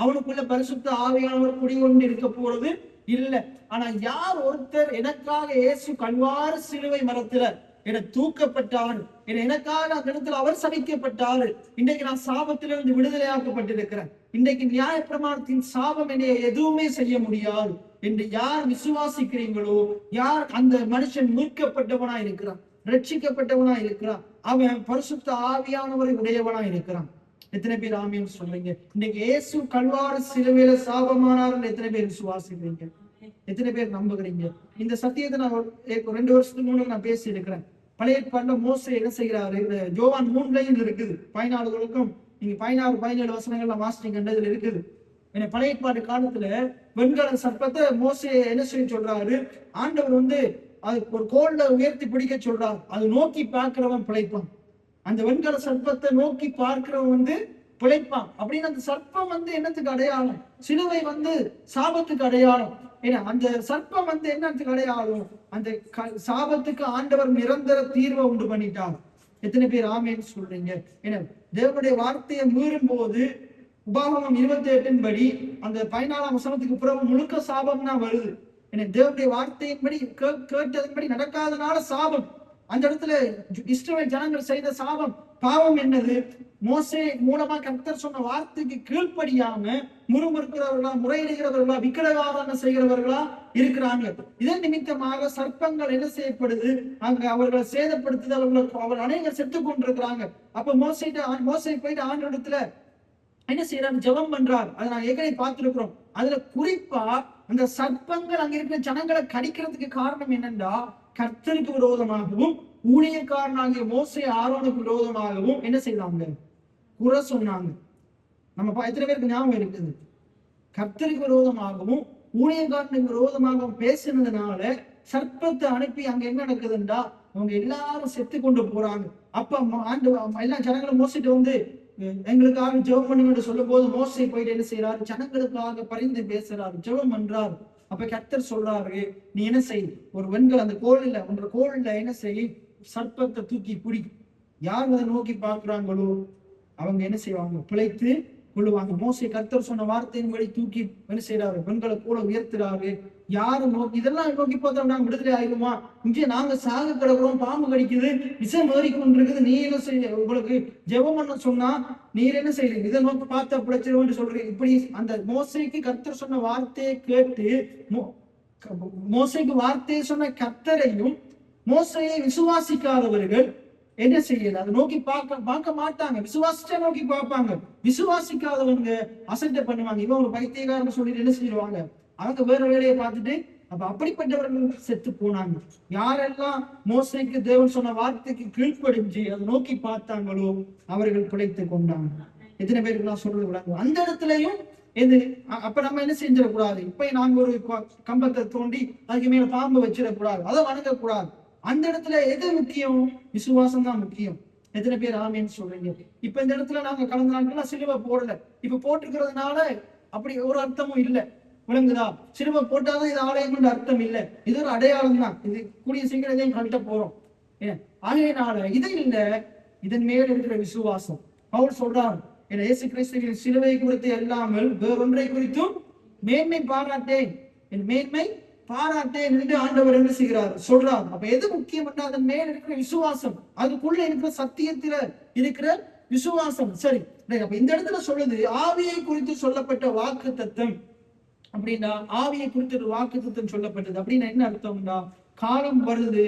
அவனுக்குள்ள பரிசுத்த ஆவியானவர் குடிகொண்டு இருக்க போறது இல்ல. ஆனா யார் ஒருத்தர் எனக்காக இயேசு கல்வாரி சிலுவை மரத்துல என தூக்கப்பட்டாரு, எனக்காக அந்த இடத்துல அவர் சபிக்கப்பட்டாரு, இன்றைக்கு நான் சாபத்திலிருந்து விடுதலையாக்கப்பட்டிருக்கிறேன், இன்றைக்கு நியாயப்பிரமாணத்தின் சாபம் என்னைய எதுவுமே செய்ய முடியாது என்று யார் விசுவாசிக்கிறீங்களோ, யார் அந்த மனுஷன் மீட்கப்பட்டவனா இருக்கிறான், ரட்சிக்கப்பட்டவனா இருக்கிறான், அவன் பரிசுத்த ஆவியானவரை உடையவனா இருக்கிறான். எத்தனை பேர் ஆமீன் சொல்றீங்க? இன்னைக்கு இயேசு கல்வாரி சிலுவையில சாபமானார் எத்தனை பேர் விசுவாசிக்கிறீங்க? எத்தனை பேர் நம்புகிறீங்க? இந்த சத்தியத்தை நான் 2 வருஷத்துக்கு முன்னாடி நான் பேசி இருக்கிறேன். பழைய ஏற்பாடுல மோசே என்ன செய்கிறாரு, இந்த யோவான் 3 இருக்குது 14 நீங்க 16-17 வசனங்கள்ல வாசிச்சீங்கன்றதுல இருக்குது. ஏன்னா பழைய ஏற்பாடு காலத்துல வெண்கல சர்ப்பத்தை மோசே என்ன செய்ய சொல்றாரு, ஆண்டவர் அது ஒரு கோல்ல உயர்த்தி பிடிக்க சொல்றாரு, அது நோக்கி பார்க்கிறவன் பிழைப்பான். அந்த வெண்கல சர்ப்பத்தை நோக்கி பார்க்கிறவன் பிழைப்பான் அப்படின்னு. அந்த சர்ப்பம் என்னத்துக்கு அடையாளம்? சிலுவை சாபத்துக்கு அடையாளம். ஏன்னா அந்த சர்ப்பம் என்னத்துக்கு அடையாளம்? அந்த சாபத்துக்கு ஆண்டவர் நிரந்தர தீர்வை உண்டு பண்ணிட்டார். எத்தனை பேர் ஆமேன்னு சொல்றீங்க? ஏன்னா தேவனுடைய வார்த்தையை மீறும் போது உபாகமம் 28 படி அந்த 14ஆம் வசனத்துக்கு பிறகு முழுக்க சாபம் தான் வருது. ஏன்னா தேவனுடைய வார்த்தையின்படி கேட்டதன்படி நடக்காதனால சாபம். அந்த இடத்துல இஸ்ரவேல் ஜனங்கள் செய்த சாபம் பாவம் என்னது? மோசே மூலமா கர்த்தர் சொன்ன வார்த்தைக்கு கீழ்ப்படியாம முறுமுறுக்கிறவர்களா, முறையிடுகிறவர்களா, விக்கிரகாராதனை செய்கிறவர்களா இருக்கிறாங்க. இதன் நிமித்தமாக சர்ப்பங்கள் என்ன செய்யப்படுது, அங்க அவர்களை சேதப்படுத்துது, அவர் அநேகர் செத்து கொண்டிருக்கிறாங்க. அப்ப மோசே போயிட்டு ஆண்டவரிடத்துல என்ன செய்யறாரு, ஜெபம் பண்றார். அதை நான் ஏற்கனவே பார்த்திருக்கிறோம். அதுல குறிப்பா அந்த சர்ப்பங்கள் அங்க இருக்கிற ஜனங்களை கடிக்கிறதுக்கு காரணம் என்னன்னா, கர்த்தருக்கு விரோதமாகவும் ஊழியக்காரனாகிய மோசே ஆரோனுக்கு விரோதமாகவும் என்ன செய்தாங்க, குறை சொன்னாங்க. நம்ம எத்தனை பேருக்கு ஞாபகம் இருக்குது? கர்த்தருக்கு விரோதமாகவும் ஊழியக்காரனுக்கு விரோதமாகவும் பேசினதுனால சர்ப்பத்தை அனுப்பி அங்க என்ன நடக்குதுன்றா, அவங்க எல்லாரும் செத்து கொண்டு போறாங்க. அப்ப எல்லா ஜனங்களும் மோசிட்டு எங்களுக்காக ஜெபம் பண்ணுங்கன்னு சொல்லும் போது மோசே போயிட்டு என்ன செய்யறாரு, ஜனங்களுக்காக பரிந்து பேசுறாரு, ஜெபம் பண்றாரு. அப்ப கர்த்தர் சொல்றாரு, நீ என்ன செய், ஒரு வெண்கல் அந்த கோல்ல என்ன செய், சர்ப்பத்தை தூக்கி பிடி. யார் அதை நோக்கி பார்க்கிறாங்களோ அவங்க என்ன செய்வாங்க, பிழைத்து கொள்ளுவாங்க. மோசே கர்த்தர் சொன்ன வார்த்தையின்படி தூக்கி என்ன செய்யறாரு, வெண்கலை கூட உயர்த்துறாரு. யாரும் நோக்கி இதெல்லாம் நோக்கி பார்த்தா நாங்க விடுதலை ஆயிடுமா? இங்கே நாங்க சாக கிடக்குறோம், பாம்பு கடிக்குது, விஷம் ஏறி கொண்டிருக்குது, நீ என்ன செய்ய, உங்களுக்கு ஜெபம் பண்ண சொன்னா நீர் என்ன செய்யறீங்க, இதை நோக்கி பார்த்தா பிழைச்சிருவோம்னு சொல்றீங்க. இப்படி அந்த மோசைக்கு கர்த்தர் சொன்ன வார்த்தையை கேட்டு மோசைக்கு வார்த்தையை சொன்ன கர்த்தரையும் மோசையை விசுவாசிக்காதவர்கள் என்ன செய்யல, அதை நோக்கி பார்க்க மாட்டாங்க. விசுவாசிச்சா நோக்கி பார்ப்பாங்க, விசுவாசிக்காதவங்க அசட்டை பண்ணுவாங்க. இவன் ஒரு பைத்தியக்காரன்னு சொல்லிட்டு என்ன செய்வாங்க, அவங்க வேற வேலையை பார்த்துட்டு. அப்ப அப்படிப்பட்டவர்கள் செத்து போனாங்க. யாரெல்லாம் மோசைக்கு தேவன் சொன்ன வார்த்தைக்கு கீழ்ப்படிஞ்சு அதை நோக்கி பார்த்தாங்களோ அவர்கள் பிழைத்து கொண்டாங்க. எத்தனை பேருக்கு நான் சொல்றது விடாது? அந்த இடத்துலயும் அப்ப நம்ம என்ன செஞ்சிடக்கூடாது, இப்ப நாங்க ஒரு கம்பத்தை தோண்டி அதுக்கு மேல பாம்பு வச்சிடக்கூடாது, அதை வணங்கக்கூடாது. அந்த இடத்துல எது முக்கியம்? விசுவாசம் தான் முக்கியம். எத்தனை பேர் ஆமேன்னு சொல்றீங்க? இப்ப இந்த இடத்துல நாங்க கடந்த நாட்கள் சிலுவை போடல, இப்ப போட்டுக்கிறதுனால அப்படி ஒரு அர்த்தமும் இல்லை. விளங்குதா? சிலுவை போட்டாதான் இது ஆலயம் அர்த்தம் இல்லை, இது ஒரு அடையாளம் தான். இது கூடிய சீக்கிரம் இதையும் கழட்ட போறோம். ஆகையினால இது இல்ல, இதன் மேல இருக்கிற விசுவாசம். பவுல் சொல்றார், இயேசு கிறிஸ்துவின் சிலுவை குறித்து அல்லாமல் வேறொன்றை குறித்தும் மேன்மை பாராட்டேன், என் மேன்மை பாராட்டேன் என்று ஆண்டவர் என்ன செய்கிறார், சொல்றார். அப்ப எது முக்கியம்? அதன் மேல இருக்கிற விசுவாசம், அதுக்குள்ள இருக்கிற சத்தியத்துல இருக்கிற விசுவாசம். சரி, அப்ப இந்த இடத்துல சொல்லுது ஆவியை குறித்து சொல்லப்பட்ட வாக்கு தத்தம். அப்படின்னா ஆவியை குறித்து ஒரு வாக்கு தத்தம் சொல்லப்பட்டது அப்படின்னா என்ன அர்த்தம்னா, காலம் வருது,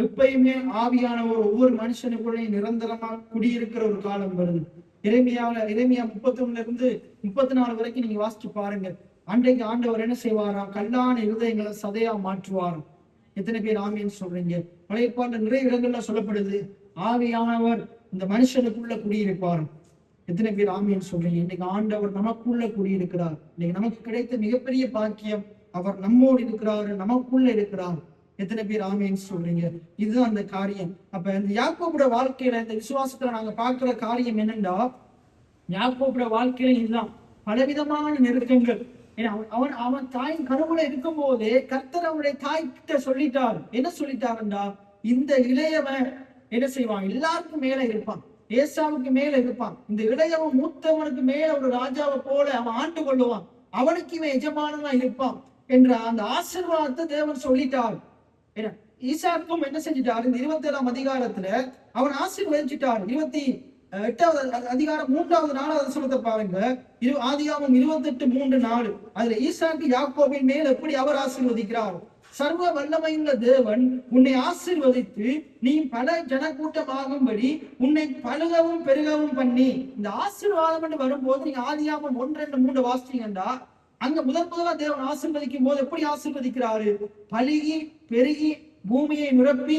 எப்பயுமே ஆவியானவர் ஒவ்வொரு மனுஷனுக்குள்ளே நிரந்தரமா குடியிருக்கிற ஒரு காலம் வருது. இறைமையா 31 34 வரைக்கும் நீங்க வாசிச்சு பாருங்க. அன்றைக்கு ஆண்டவர் என்ன செய்வாரா, கல்லான இருதயங்களை சதையா மாற்றுவாராம். எத்தனை பேர் ஆவின்னு சொல்றீங்க? பழைய ஏற்பாடுல நிறைய இடங்கள்ல சொல்லப்படுது ஆவியானவர் இந்த மனுஷனுக்குள்ள குடியிருப்பார். எத்தனை பேர் ஆவின்னு சொல்றீங்க? இன்னைக்கு ஆண்டவர் நமக்குள்ள குடியிருக்கிறார். இன்னைக்கு நமக்கு கிடைத்த மிகப்பெரிய பாக்கியம், அவர் நம்மோடு இருக்கிறாரு, நமக்குள்ள இருக்கிறார். எத்தனை பேர் ஆவின்னு சொல்றீங்க? இதுதான் அந்த காரியம். அப்ப இந்த யாக்கோபுட வாழ்க்கையில இந்த விசுவாசத்துல நாங்க பார்க்கிற காரியம் என்னன்னா, யாக்கோபுட வாழ்க்கையில இதுதான் பலவிதமான நெருக்கங்கள். அவன் தாயின் கருவுல இருக்கும் போதே கர்த்தர் அவனுடைய தாய்கிட்ட சொல்லிட்டார். என்ன சொல்லிட்டாருண்டா, இந்த இளையவன் என்ன செய்வான், எல்லாருக்கும் மேல இருப்பான், ஏசாவுக்கு மேல இருப்பான். இந்த இளையவன் மூத்தவனுக்கு மேல ஒரு ராஜாவை போல அவன் ஆண்டு கொள்ளுவான். அவனுக்கு இவன் எஜமானனா இருப்பான் என்ற அந்த ஆசீர்வாதத்தை தேவன் சொல்லிட்டார். ஈசாக்கும் என்ன செஞ்சிட்டாரு? இந்த 27ஆம் அதிகாரத்துல அவன் ஆசீர்வதிச்சிட்டார். 28வது அதிகாரம் 3வது 4வது வசனத்தை பாருங்க. ஆதியாகமம் 28:3-4. அதுல ஈசாக்கு யாக்கோபின் மேல் எப்படி அவர் ஆசீர்வதிக்கிறார். சர்வ வல்லமையுள்ள தேவன் உன்னை ஆசீர்வதித்து நீ பல ஜனக்கூட்டமாகும்படி உன்னை பழுகவும் பெருகவும் பண்ணி. இந்த ஆசீர்வாதம் என்று வரும்போது நீங்க ஆதியாகமம் 1-2-3 வாசிச்சீங்கன்னா அங்க முதல்ல தேவன் ஆசீர்வதிக்கும் போது எப்படி ஆசீர்வதிக்கிறாரு? பலுகி பெருகி பூமியை நிரப்பி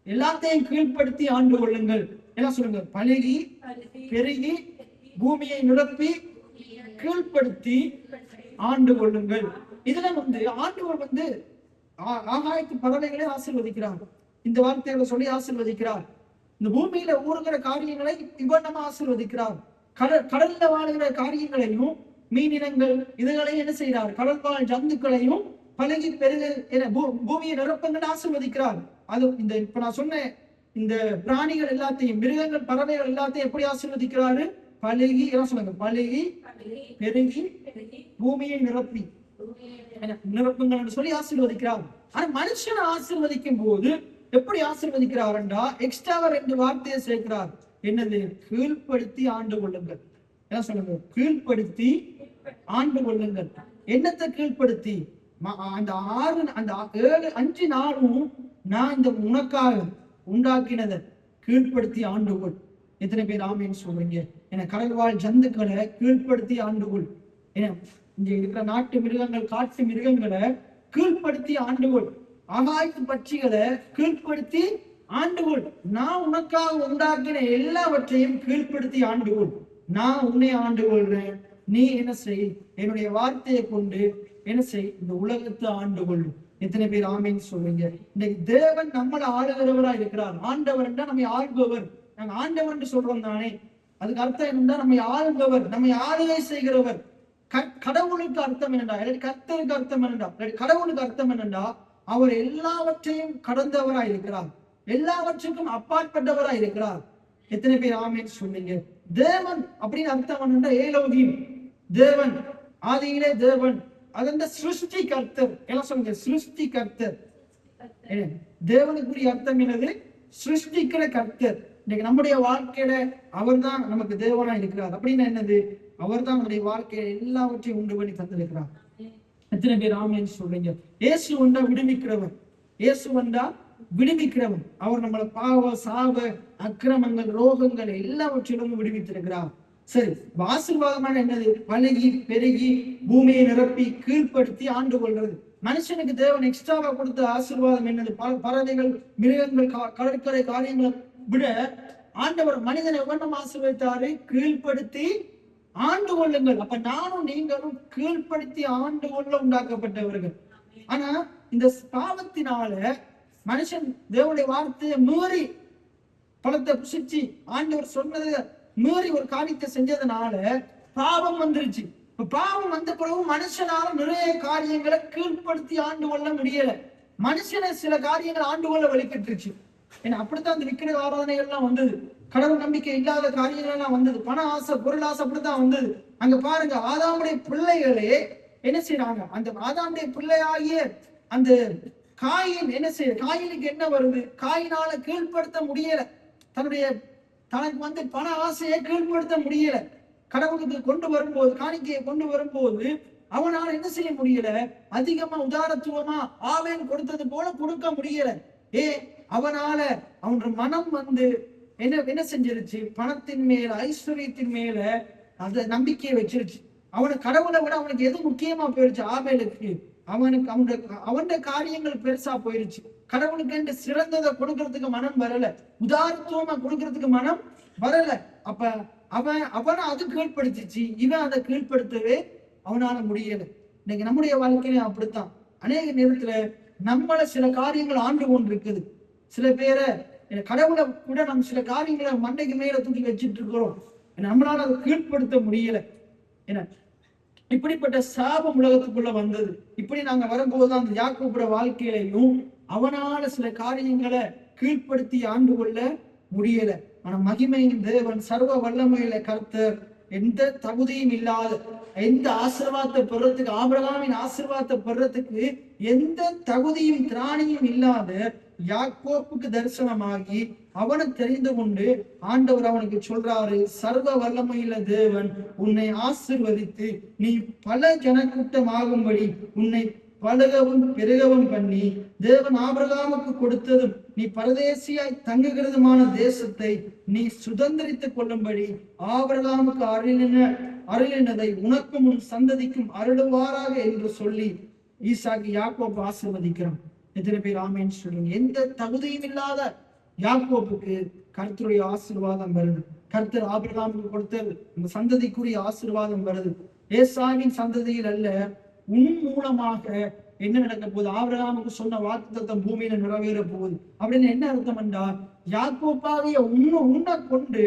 எல்லாத்தையும் கீழ்ப்படுத்தி ஆண்டு கொள்ளுங்கள். எல்லாம் சொல்லுங்க. பலுகி பெருகி பூமியை நிரப்பி கீழ்ப்படுத்தி ஆண்டு கொள்ளுங்கள். இதுல ஆண்டவர் ஆகாயத்து பறவைகளை ஆசீர்வதிக்கிறார். இந்த வார்த்தைகளை சொல்லி ஆசீர்வதிக்கிறார். இந்த பூமியில ஊறுகிற காரியங்களை இவர் நம்ம ஆசீர்வதிக்கிறார். கடல்ல வாழ்கிற காரியங்களையும் மீனினங்கள் இதுகளையும் என்ன செய்கிறார்? கடல் வாழ் ஜந்துக்களையும் பழகி பெருக பூமியை நிரப்பங்கள் ஆசீர்வதிக்கிறார். அது இப்ப நான் சொன்ன இந்த பிராணிகள் எல்லாத்தையும், மிருகங்கள் பறவைகள் எல்லாத்தையும் எப்படி ஆசீர்வதிக்கிறாரு? பழகி எல்லாம் சொல்லுங்க. பழகி பெருகி பூமியை நிரப்பி நிரப்புங்கள் சொல்லி ஆசீர்வதிக்கிறார். ஆனா மனுஷனை ஆசீர்வதிக்கும் போது எப்படி ஆசீர்வதிக்கிறாருண்டா எக்ஸ்ட்ராவா 2 வார்த்தையை சேர்க்கிறார். என்னது? கீழ்ப்படுத்தி ஆண்டு கொள்ளுங்கள். என்ன சொல்லுங்க? கீழ்ப்படுத்தி ஆண்டு கொள்ளுங்கள். என்னத்தை கீழ்ப்படுத்தி? அந்த 5 நாளும் நான் இந்த உனக்காக உண்டாக்கினதை கீழ்ப்படுத்தி ஆண்டுகொள். எத்தனை பேர் ஆமேன்னு சொல்றீங்க? என கடல்வாழ் ஜந்துக்களை கீழ்ப்படுத்தி ஆண்டுகொள். ஏன்னா இங்க இருக்கிற நாட்டு மிருகங்கள், காட்டு மிருகங்களை கீழ்ப்படுத்தி ஆண்டுகொள். ஆகாயத்து பட்சிகளை கீழ்ப்படுத்தி ஆண்டுகொள். நான் உனக்காக உண்டாக்கின எல்லாவற்றையும் கீழ்ப்படுத்தி ஆண்டுகொள். நான் உன்னை ஆண்டு கொள்றேன். நீ என்ன செய்? என்னுடைய வார்த்தையை கொண்டு என்ன செய்? இந்த உலகத்தை ஆண்டு கொள். எத்தனை பேர் ஆமேன்னு சொல்றீங்க? இன்னைக்கு தேவன் நம்மளை ஆளுகிறவரா இருக்கிறார். ஆண்டவர் என்றா நம்மை ஆள்பவர். நாங்க ஆண்டவர் என்று சொல்றோம் தானே, அதுக்கு அர்த்தம் என்னன்னா நம்மை ஆளுபவர், நம்மை ஆளுகை செய்கிறவர். கடவுளுக்கு அர்த்தம் என்னண்டா? கர்த்தருக்கு அர்த்தம் என்னண்டா? கடவுளுக்கு அர்த்தம் என்னண்டா? அவர் எல்லாவற்றையும் கடந்தவராய் இருக்கிறார், எல்லாவற்றுக்கும் அப்பாற்பட்டவராய் இருக்கிறார். எத்தனை பேர் ஆமேன்னு சொன்னீங்க? தேவன் அப்படின்னு அர்த்தம் என்னண்டா ஏலோகிம், தேவன், ஆதியிலே தேவன். அது சிருஷ்டி கர்த்தர். எல்லாம் சொல்லுங்க, சிருஷ்டி கர்த்தர். தேவனுக்குரிய அர்த்தம் என்னது? சிருஷ்டிக்கிற கர்த்தர். இன்னைக்கு நம்முடைய வாழ்க்கையில அவர் தான் நமக்கு தேவனா இருக்கிறார். அப்படின்னா என்னது? அவர் தான் நம்முடைய வாழ்க்கையில எல்லாவற்றையும் உண்டு பண்ணி தந்திருக்கிறார். எத்தனை பேர் ஆமேன்னு சொல்றீங்க? இயேசு வந்தா விடுவிக்கிறவர், இயேசு வந்தா விடுவிக்கிறவன். அவர் நம்மளை பாவ சாப அக்கிரமங்கள் ரோகங்கள் எல்லாவற்றிலும் விடுவித்திருக்கிறார். சரி, ஆசீர்வாதமான என்னது? பழகி பெருகி பூமியை நிரப்பி கீழ்ப்படுத்தி ஆண்டு கொள்றது. மனுஷனுக்கு தேவன் எக்ஸ்ட்ராவா கொடுத்த ஆசீர்வாதம் என்னது? பறவைகள், மிருகங்கள், கடற்கரை காரியங்களை விட ஆண்டவர் மனிதனை எவ்வளவு ஆசீர்வதித்தாரு? கீழ்ப்படுத்தி ஆண்டு கொள்ளுங்கள். அப்ப நானும் நீங்களும் கீழ்ப்படுத்தி ஆண்டு கொள்ள உண்டாக்கப்பட்டவர்கள். ஆனா இந்த பாவத்தினால மனுஷன் தேவனுடைய வார்த்தையை மீறி பழத்தை புசிச்சு ஆண்டவர் சொன்னதை மீறி ஒரு காரியத்தை செஞ்சதுனால பாவம் வந்துருச்சு. இப்ப பாவம் வந்த பிறகு மனுஷனால நிறைய காரியங்களை கீழ்ப்படுத்தி ஆண்டு கொள்ள முடியல. மனுஷனை சில காரியங்கள் ஆண்டு கொள்ள வலிக்கிட்டுருச்சு. ஏன்னா அப்படித்தான் அந்த விக்கிர ஆராதனைகள் எல்லாம் வந்தது. கடவுள் நம்பிக்கை இல்லாத காரியங்கள் எல்லாம் வந்தது. பண ஆசை, பொருள் ஆசை, அப்படித்தான் வந்தது. அங்க பாருங்க, ஆதாமுடைய பிள்ளைகளே என்ன செய்யறாங்க? அந்த ஆதாமுடைய பிள்ளையாகிய அந்த காயின் என்ன செய்ய? காயினுக்கு என்ன வருது? காயினால கீழ்ப்படுத்த முடியல. தனக்கு பண ஆசையை கீழ்ப்படுத்த முடியல. கடவுளுக்கு கொண்டு வரும்போது, காணிக்கையை கொண்டு வரும்போது அவனால என்ன செய்ய முடியல? அதிகமா உதாரத்துவமா ஆவேன் கொடுத்தது போல கொடுக்க முடியல. அவனால அவன் மனம் என்ன செஞ்சிருச்சு? பணத்தின் மேல, ஐஸ்வர்யத்தின் மேல அந்த நம்பிக்கையை வச்சிருச்சு. அவனுக்கு கடவுளை விட அவனுக்கு எது முக்கியமா போயிருச்சு? ஆபேலுக்கு அவனுடைய காரியங்கள் பெருசா போயிருச்சு. கடவுளுக்கு என்று சிறந்ததை கொடுக்கறதுக்கு மனம் வரல, உதாரணத்துவமா கொடுக்கறதுக்கு மனம் வரல. அப்ப அவனை அது கீழ்படுத்திச்சு, இவன் அதை கீழ்படுத்தவே அவனால முடியல. இன்னைக்கு நம்முடைய வாழ்க்கையில அப்படித்தான். அநேக நேரத்துல நம்மள சில காரியங்கள் ஆண்டு கொண்டு இருக்குது. சில பேரை கடவுளை கூட நம்ம சில காரியங்களை மண்டைக்கு மேல தூக்கி வச்சிட்டு இருக்கிறோம். நம்மளால அதை கீழ்படுத்த முடியல. என்ன இப்படிப்பட்ட சாபம் உலகத்துக்குள்ள வந்தது. இப்படி நாங்க வரும்போதுதான் அந்த யாக்கோபுட வாழ்க்கையிலையும் அவனால சில காரியங்களை கீழ்படுத்தி ஆண்டு கொள்ள முடியல. ஆனா மகிமையின் தேவன், சர்வ வல்லமையில கர்த்தர், எந்த தகுதியும் இல்லாத, எந்த ஆசீர்வாதத்தை பெறத்துக்கு, ஆபிரகாமின் ஆசீர்வாதத்தை பெறத்துக்கு எந்த தகுதியும் திராணியும் இல்லாத யாக்கோப்புக்கு தரிசனமாகி அவனை தெரிந்து கொண்டு ஆண்டவர் அவனுக்கு சொல்றாரு, சர்வ வல்லமையுள்ள தேவன் உன்னை ஆசீர்வதித்து நீ பல ஜனக்கூட்டமாகும்படி உன்னை பலகவும் பெருகவும் பண்ணி, தேவன் ஆபிரகாமுக்கு கொடுத்ததும் நீ பரதேசியாய் தங்குகிறதுமான தேசத்தை நீ சுதந்திரித்துக் கொள்ளும்படி ஆபிரகாமுக்கு அருளினதை உனக்கும் உன் சந்ததிக்கும் அருளுவாராக என்று சொல்லி ஈசாக்கு யாக்கோப்பு ஆசீர்வதிக்கிறான். எத்தனை பேர் ஆமேன்னு சொல்லுங்க? எந்த தகுதியும் இல்லாத யாக்கோப்புக்கு கர்த்தருடைய ஆசீர்வாதம் வருது. கர்த்தர் ஆபிரகாமுக்கு கொடுத்த இந்த சந்ததிக்குரிய ஆசீர்வாதம் வருது. ஏசாவின் சந்ததியில் அல்ல, உன் மூலமாக என்ன நடக்க போகுது? ஆபிரகாமுக்கு சொன்ன வாக்குத்தத்தம் பூமியில நிறைவேற போகுது. அப்படின்னு என்ன அர்த்தம் என்றால், யாக்கோப்பாகிய உன்னை கொண்டு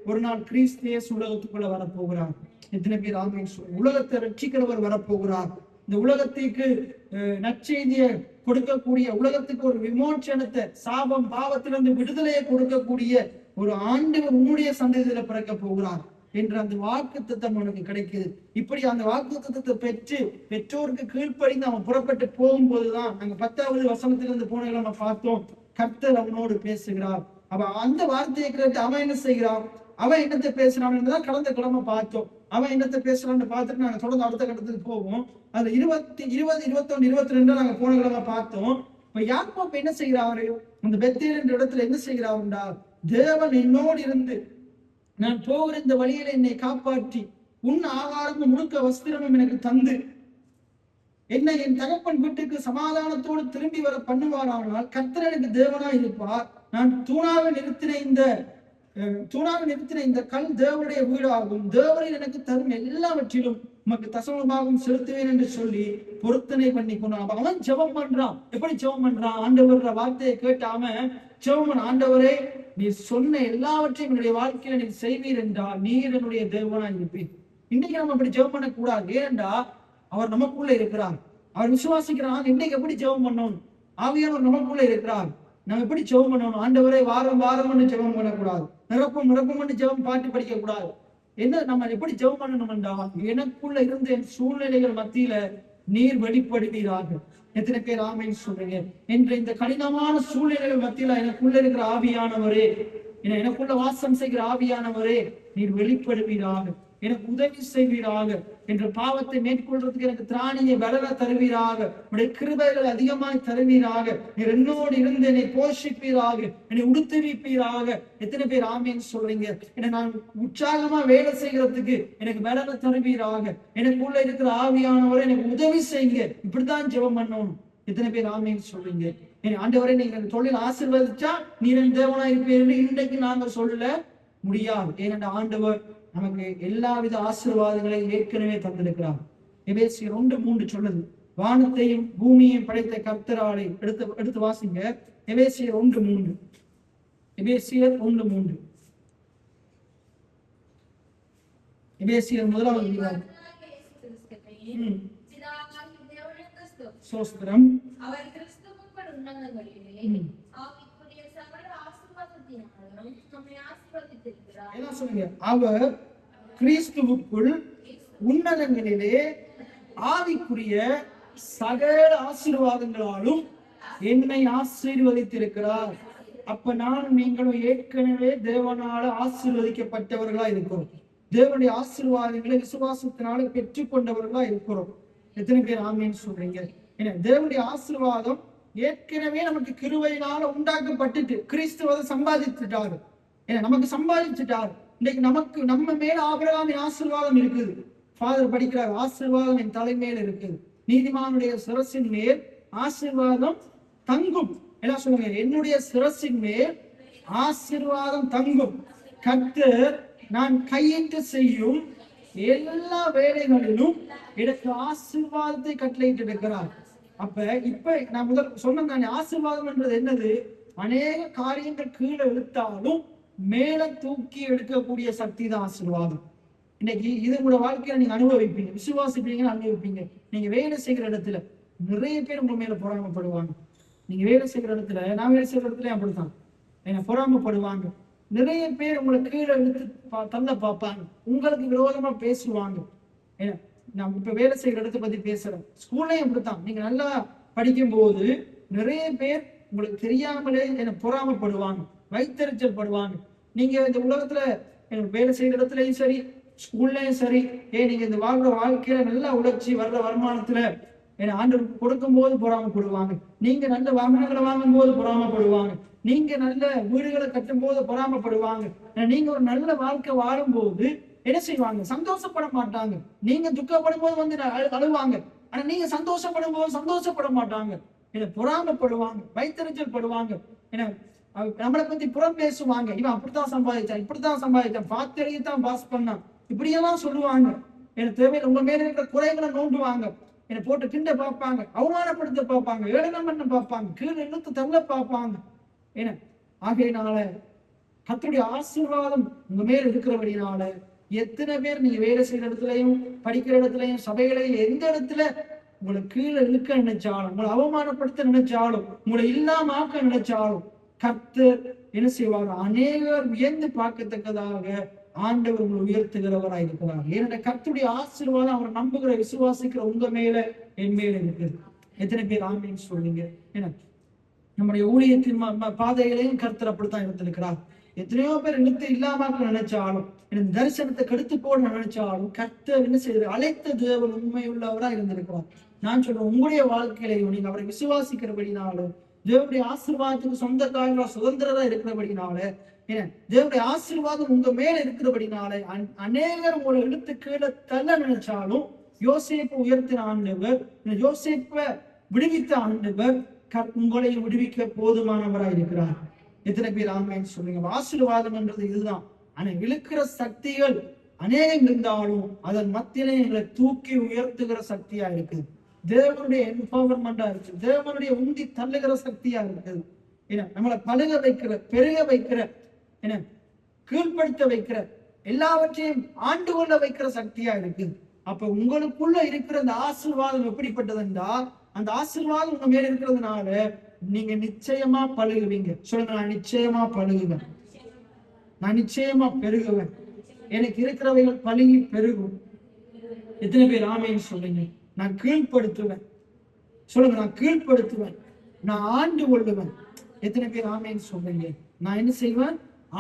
ஒரு நாள் கிறிஸ்து இயேசு உலகத்துக்குள்ள வரப்போகிறார். எத்தனை பேர் ஆமேன் சொல்லுங்க? உலகத்தை ரட்சிக்கிறவர் வரப்போகிறார். இந்த உலகத்துக்கு நற்செய்தியை கொடுக்கக்கூடிய, உலகத்துக்கு ஒரு விமோச்சனத்தை, சாபம் பாவத்திலிருந்து விடுதலையை கொடுக்கக்கூடிய ஒரு ஆண்டவர் உன்னுடைய சந்ததியில பிறக்க போகிறார் என்ற அந்த வாக்குத்தத்தம் அவனுக்கு கிடைக்குது. இப்படி அந்த வாக்குத்தத்தத்தை பெற்று பெற்றோருக்கு கீழ்ப்படிந்து அவன் புறப்பட்டு போகும்போதுதான், நாங்க 10வது வசனத்திலிருந்து போன நம்ம பார்த்தோம், கர்த்தர் அவனோடு பேசுகிறார். அவன் அந்த வார்த்தையை கேட்டு அவன் என்ன செய்கிறான்? அவன் என்னத்தை பேசுறான்னு கடந்த கிழமை பார்த்தோம். அவன் என்னத்தை பேசுறான்னு பார்த்துட்டு நாங்க தொடர்ந்து அடுத்த கட்டத்துக்கு போவோம். அதுல 20, 21, 22 நாங்க போன கிழமை பார்த்தோம். இப்ப யாக்கோப்பு என்ன செய்கிறாரு? அந்த பெத்தேல் என்ற இடத்துல என்ன செய்கிறாருண்டா, தேவன் என்னோடு இருந்து நான் போகிற இந்த வழியில என்னை காப்பாற்றி உன் ஆகாரமும் முழுக்க வஸ்திரமும் எனக்கு தந்து என்னை என் தகப்பன் வீட்டுக்கு சமாதானத்தோடு திரும்பி வர பண்ணுவாரானால் கர்த்தர் எனக்கு தேவனாய் இருப்பார். நான் தூணாவில் நிறுத்தின இந்த கல் தேவனுடைய வீடாகும். தேவனில் எனக்கு தரும் எல்லாவற்றிலும் உமக்கு தசமமாகவும் செலுத்துவேன் என்று சொல்லி பொருத்தனை பண்ணி கொண்டான். அவன் ஜெபம் பண்றான். எப்படி ஜெபம் பண்றான்? ஆண்டவர் வார்த்தையை கேட்டாம ஜெபம், ஆண்டவரே நீ சொன்ன எல்லாவற்றையும் என்னுடைய வாழ்க்கையில நீ செய்வீர் என்றால் நீர் என்னுடைய தேவனாய் இருப்பீர். இன்னைக்கு நம்ம அப்படி ஜெபம் பண்ண கூடாது. ஏனென்றா அவர் நமக்குள்ள இருக்கிறார். அவர் விசுவாசிக்கிறான். இன்னைக்கு எப்படி ஜெபம் பண்ணணும்? ஆவியானவர் நமக்குள்ள இருக்கிறார். நம்ம எப்படி ஜெபம் பண்ணணும்? ஆண்டவரே வாரம் வாரம் ஜெபம் பண்ணக்கூடாது. நிரப்பும் ஜெபம் பாட்டு படிக்க கூடாது. என்ன நம்ம எப்படி ஜெபம் பண்ணணும்டா, எனக்குள்ள இருந்த என் சூழ்நிலைகள் மத்தியில நீர் வெளிப்படுவீராக. எத்தனை பேர் ஆமேன்னு சொல்றீங்க? என்ற இந்த கடினமான சூழ்நிலைகள் மத்தியில எனக்குள்ள இருக்கிற ஆவியானவரே, எனக்குள்ள வாசம் செய்கிற ஆவியானவரே நீர் வெளிப்படுவீராக, எனக்கு உதவி செய்வீராக, என்ற பாவத்தை மேற்கொள்றதுக்கு எனக்கு திராணியை பலன தருவீராக, உடைய கிருபைகள் அதிகமாய் தருவீராக, நீர் என்னோடு இருந்து என்னை போஷிப்பீராக, என்னை உடுத்துவிப்பீராக. எத்தனை பேர் ஆமேன்னு சொல்றீங்க? நான் உற்சாகமா வேலை செய்யறதுக்கு எனக்கு பலன தருவீராக, எனக்குள்ள இருக்கிற ஆவியானவரை எனக்கு உதவி செய்யுங்க. இப்படித்தான் ஜெபம் பண்ணணும். எத்தனை பேர் ஆமேன்னு சொல்றீங்க? ஆண்டவரை நீங்க தொழில் ஆசீர்வதிச்சா நீர் என் தேவனாய் இருப்பீர்கள் இன்றைக்கு நாங்க சொல்ல முடியாது. ஏனென்ற ஆண்டவர் நமக்கு எல்லாவித ஆசீர்வாதங்களையும் ஏற்கனவே தந்திருக்கிறார். எபேசியர் 1:3 சொல்லுது, வானத்தையும் பூமியையும் படைத்த கர்த்தராலே. எடுத்து வாசிங்க. எபேசியர் 1:3. எபேசியர் 1:3. எபேசியர் 1:1. சோஸ்திரம். அவர் கிறிஸ்துவுக்குள் உன்னதங்களிலே ஆவிக்குரிய சகல ஆசீர்வாதத்தினாலும் நம்மை ஆசீர்வதித்திருக்கிறார். என்ன சொல்லுங்க? அவர் கிறிஸ்துவுக்குள் உன்னதங்களிலே ஆவிக்குரிய சகல ஆசீர்வாதங்களாலும் என்னை ஆசீர்வதித்திருக்கிறார். அப்ப நானும் நீங்களும் ஏற்கனவே தேவனால ஆசீர்வதிக்கப்பட்டவர்களா இருக்கிறோம். தேவனுடைய ஆசீர்வாதங்களை விசுவாசத்தினால பெற்றுக்கொண்டவர்களா இருக்கிறோம். எத்தனை பேர் ஆமேன்னு சொல்றீங்க? தேவனுடைய ஆசீர்வாதம் ஏற்கனவே நமக்கு கிருபையினால உண்டாக்கப்பட்டுட்டு கிறிஸ்துவ சம்பாதிச்சுட்டாரு. நமக்கு சம்பாதிச்சுட்டாரு. இன்னைக்கு நம்ம மேல ஆபிரகாமின் ஆசீர்வாதம் இருக்குது. ஃபாதர் படிக்கிறார், ஆசீர்வாதம் என் தலைமையில இருக்குது. நீதிமானுடைய சிரசின் மேல் ஆசீர்வாதம் தங்கும். என்ன சொல்லுங்க? என்னுடைய சிரசின் மேல் ஆசீர்வாதம் தங்கும். கர்த்தர் நான் கையிட்டு செய்யும் எல்லா வேலைகளிலும் எனக்கு ஆசீர்வாதத்தை கட்டளையிட்டு இருக்கிறார். இப்ப நான் முதல் சொன்ன ஆசீர்வாதம் என்றது என்னது? அநேக காரியங்கள் கீழே இழுத்தாலும் மேல தூக்கி எடுக்கக்கூடிய சக்தி தான் ஆசீர்வாதம். இன்னைக்கு இது உங்களோட வாழ்க்கையில நீங்க அனுபவிப்பீங்க, விசுவாசிப்பீங்கன்னு அனுபவிப்பீங்க. நீங்க வேலை செய்கிற இடத்துல நிறைய பேர் உங்க மேல பொறாமப்படுவாங்க. நீங்க வேலை செய்கிற இடத்துல, நான் வேலை செய்கிற இடத்துல அப்படித்தான் பொறாமப்படுவாங்க. நிறைய பேர் உங்களை கீழே இழுத்து தள்ள பார்ப்பாங்க, உங்களுக்கு விரோதமா பேசுவாங்க. ஏன்னா நான் இப்ப வேலை செய்யற இடத்தை பத்தி பேசுறேன், ஸ்கூல்லையும் அப்படித்தான். நீங்க நல்லா படிக்கும் போது நிறைய பேர் உங்களுக்கு தெரியாமலே என்ன பொறாமப்படுவாங்க, வைத்தறிச்சல் படுவாங்க. நீங்க இந்த உலகத்துல வேலை செய்யற இடத்துலயும் சரி, ஸ்கூல்லயும் சரி, நீங்க இந்த வாழ்ற வாழ்க்கையில நல்லா உழைச்சி வர்ற வருமானத்துல ஆண்டவருக்கு கொடுக்கும் போது பொறாமப்படுவாங்க. நீங்க நல்ல வாகனங்களை வாங்கும் போது பொறாமப்படுவாங்க. நீங்க நல்ல வீடுகளை கட்டும் போது பொறாமப்படுவாங்க. நீங்க ஒரு நல்ல வாழ்க்கை வாழும் போது என்ன செய்வாங்க? சந்தோஷப்பட மாட்டாங்க. நீங்க துக்கப்படும் போது வந்து அழுவாங்க. ஆனா நீங்க சந்தோஷப்படும் போது சந்தோஷப்பட மாட்டாங்க. பொறாமப்படுவாங்க, வைத்தறிச்சல் படுவாங்க. ஏன்னா நம்மளை பத்தி புறம் பேசுவாங்க. இவன் அப்படித்தான் சம்பாதிச்சான், இப்படித்தான் சம்பாதிச்சான், பாத்திரையத்தான் பாஸ் பண்ணான், இப்படியெல்லாம் சொல்லுவாங்க. எனக்கு தேவையில்லை. உங்க மேல இருக்கிற குறைகளை நோண்டுவாங்க, என்னை போட்டு கிண்ட பார்ப்பாங்க, அவமானப்படுத்த பார்ப்பாங்க, ஏளனம் பண்ண பார்ப்பாங்க, கீழே இழுத்து தள்ள பார்ப்பாங்க. ஏன்னா ஆகையினால கர்த்தருடைய ஆசீர்வாதம் உங்க மேல இருக்கிறபடினால எத்தனை பேர் நீங்க வேலை செய்யற இடத்துலயும், படிக்கிற இடத்துலயும், சபைகளையும், எந்த இடத்துல உங்களை கீழே இழுக்க நினைச்சாலும், உங்களை அவமானப்படுத்த நினைச்சாலும், உங்களை இல்லாம ஆக்க நினைச்சாலும் கர்த்தர் என்ன செய்வார்? அநேகர் வியந்து பார்க்கத்தக்கதாக ஆண்டவர் உங்களை உயர்த்துகிறவராய் இருக்கிறார். ஏன்னா கர்த்தருடைய ஆசீர்வாதம் அவர் நம்புகிற விசுவாசிக்கிற உங்க மேல, என் மேல இருக்குது. எத்தனை பேர் ஆமீன் சொல்லுங்க? ஏன்னா நம்முடைய ஊழியத்தின் பாதைகளையும் கர்த்தர் அப்படித்தான் இருந்திருக்கிறார். எத்தனையோ பேர் இழுத்து இல்லாம நினைச்சாலும், எனக்கு தரிசனத்தை கெடுத்து போட நினைச்சாலும் கர்த்தர் என்ன செய்யறது? அழைத்த தேவன் உண்மையுள்ளவரா இருந்திருக்கிறார். நான் சொல்றேன், உங்களுடைய வாழ்க்கையிலையும் நீங்க அவரை விசுவாசிக்கிறபடினாலும், தேவனுடைய ஆசீர்வாதத்துக்கு சொந்தக்காரங்களா சுதந்திரரா இருக்கிறபடினால, தேவனுடைய ஆசீர்வாதம் உங்க மேல இருக்கிறபடினால அநேகர் உங்களை இழுத்து கீழே தள்ள நினைச்சாலும், யோசேப்பை உயர்த்தின ஆண்டவர், யோசேப்பை விடுவித்த ஆண்டவர் உங்களையும் விடுவிக்க போதுமானவராய் இருக்கிறார். எத்தனை பேர் ஆமென் சொல்லுங்க? ஆசீர்வாதம் என்றது இதுதான். ஆனா இழுக்கிற சக்திகள் அநேகம் இருந்தாலும் அதன் மத்தியிலே எங்களை தூக்கி உயர்த்துகிற சக்தியா இருக்குது. தேவனுடைய எம்பவர்மெண்டா இருக்கு, தேவனுடைய உந்தி தள்ளுகிற சக்தியா இருக்குது. ஏன்னா நம்மளை பழுக வைக்கிற, பெருக வைக்கிற, என்ன கீழ்படுத்த வைக்கிற, எல்லாவற்றையும் ஆண்டு கொள்ள வைக்கிற சக்தியா இருக்கு. அப்ப உங்களுக்குள்ள இருக்கிற அந்த ஆசீர்வாதம் எப்படிப்பட்டது என்றால், அந்த ஆசீர்வாதம் உங்க மேல இருக்கிறதுனால நீங்க நிச்சயமா பழுகுவீங்க. சொல்லுங்க, நான் நிச்சயமா பழுகுவேன், நான் நிச்சயமா பெருகுவேன், எனக்கு இருக்கிறவைகள் பழுகி பெருகும். எத்தனை பேர் ஆமேன்னு சொல்லுங்க? நான் கீழ்படுத்துவேன். சொல்லுங்க, நான் கீழ்படுத்துவேன், நான் ஆண்டு கொள்ளுவேன். எத்தனை பேர் ஆமேன்னு சொல்லுங்க? நான் என்ன செய்வேன்?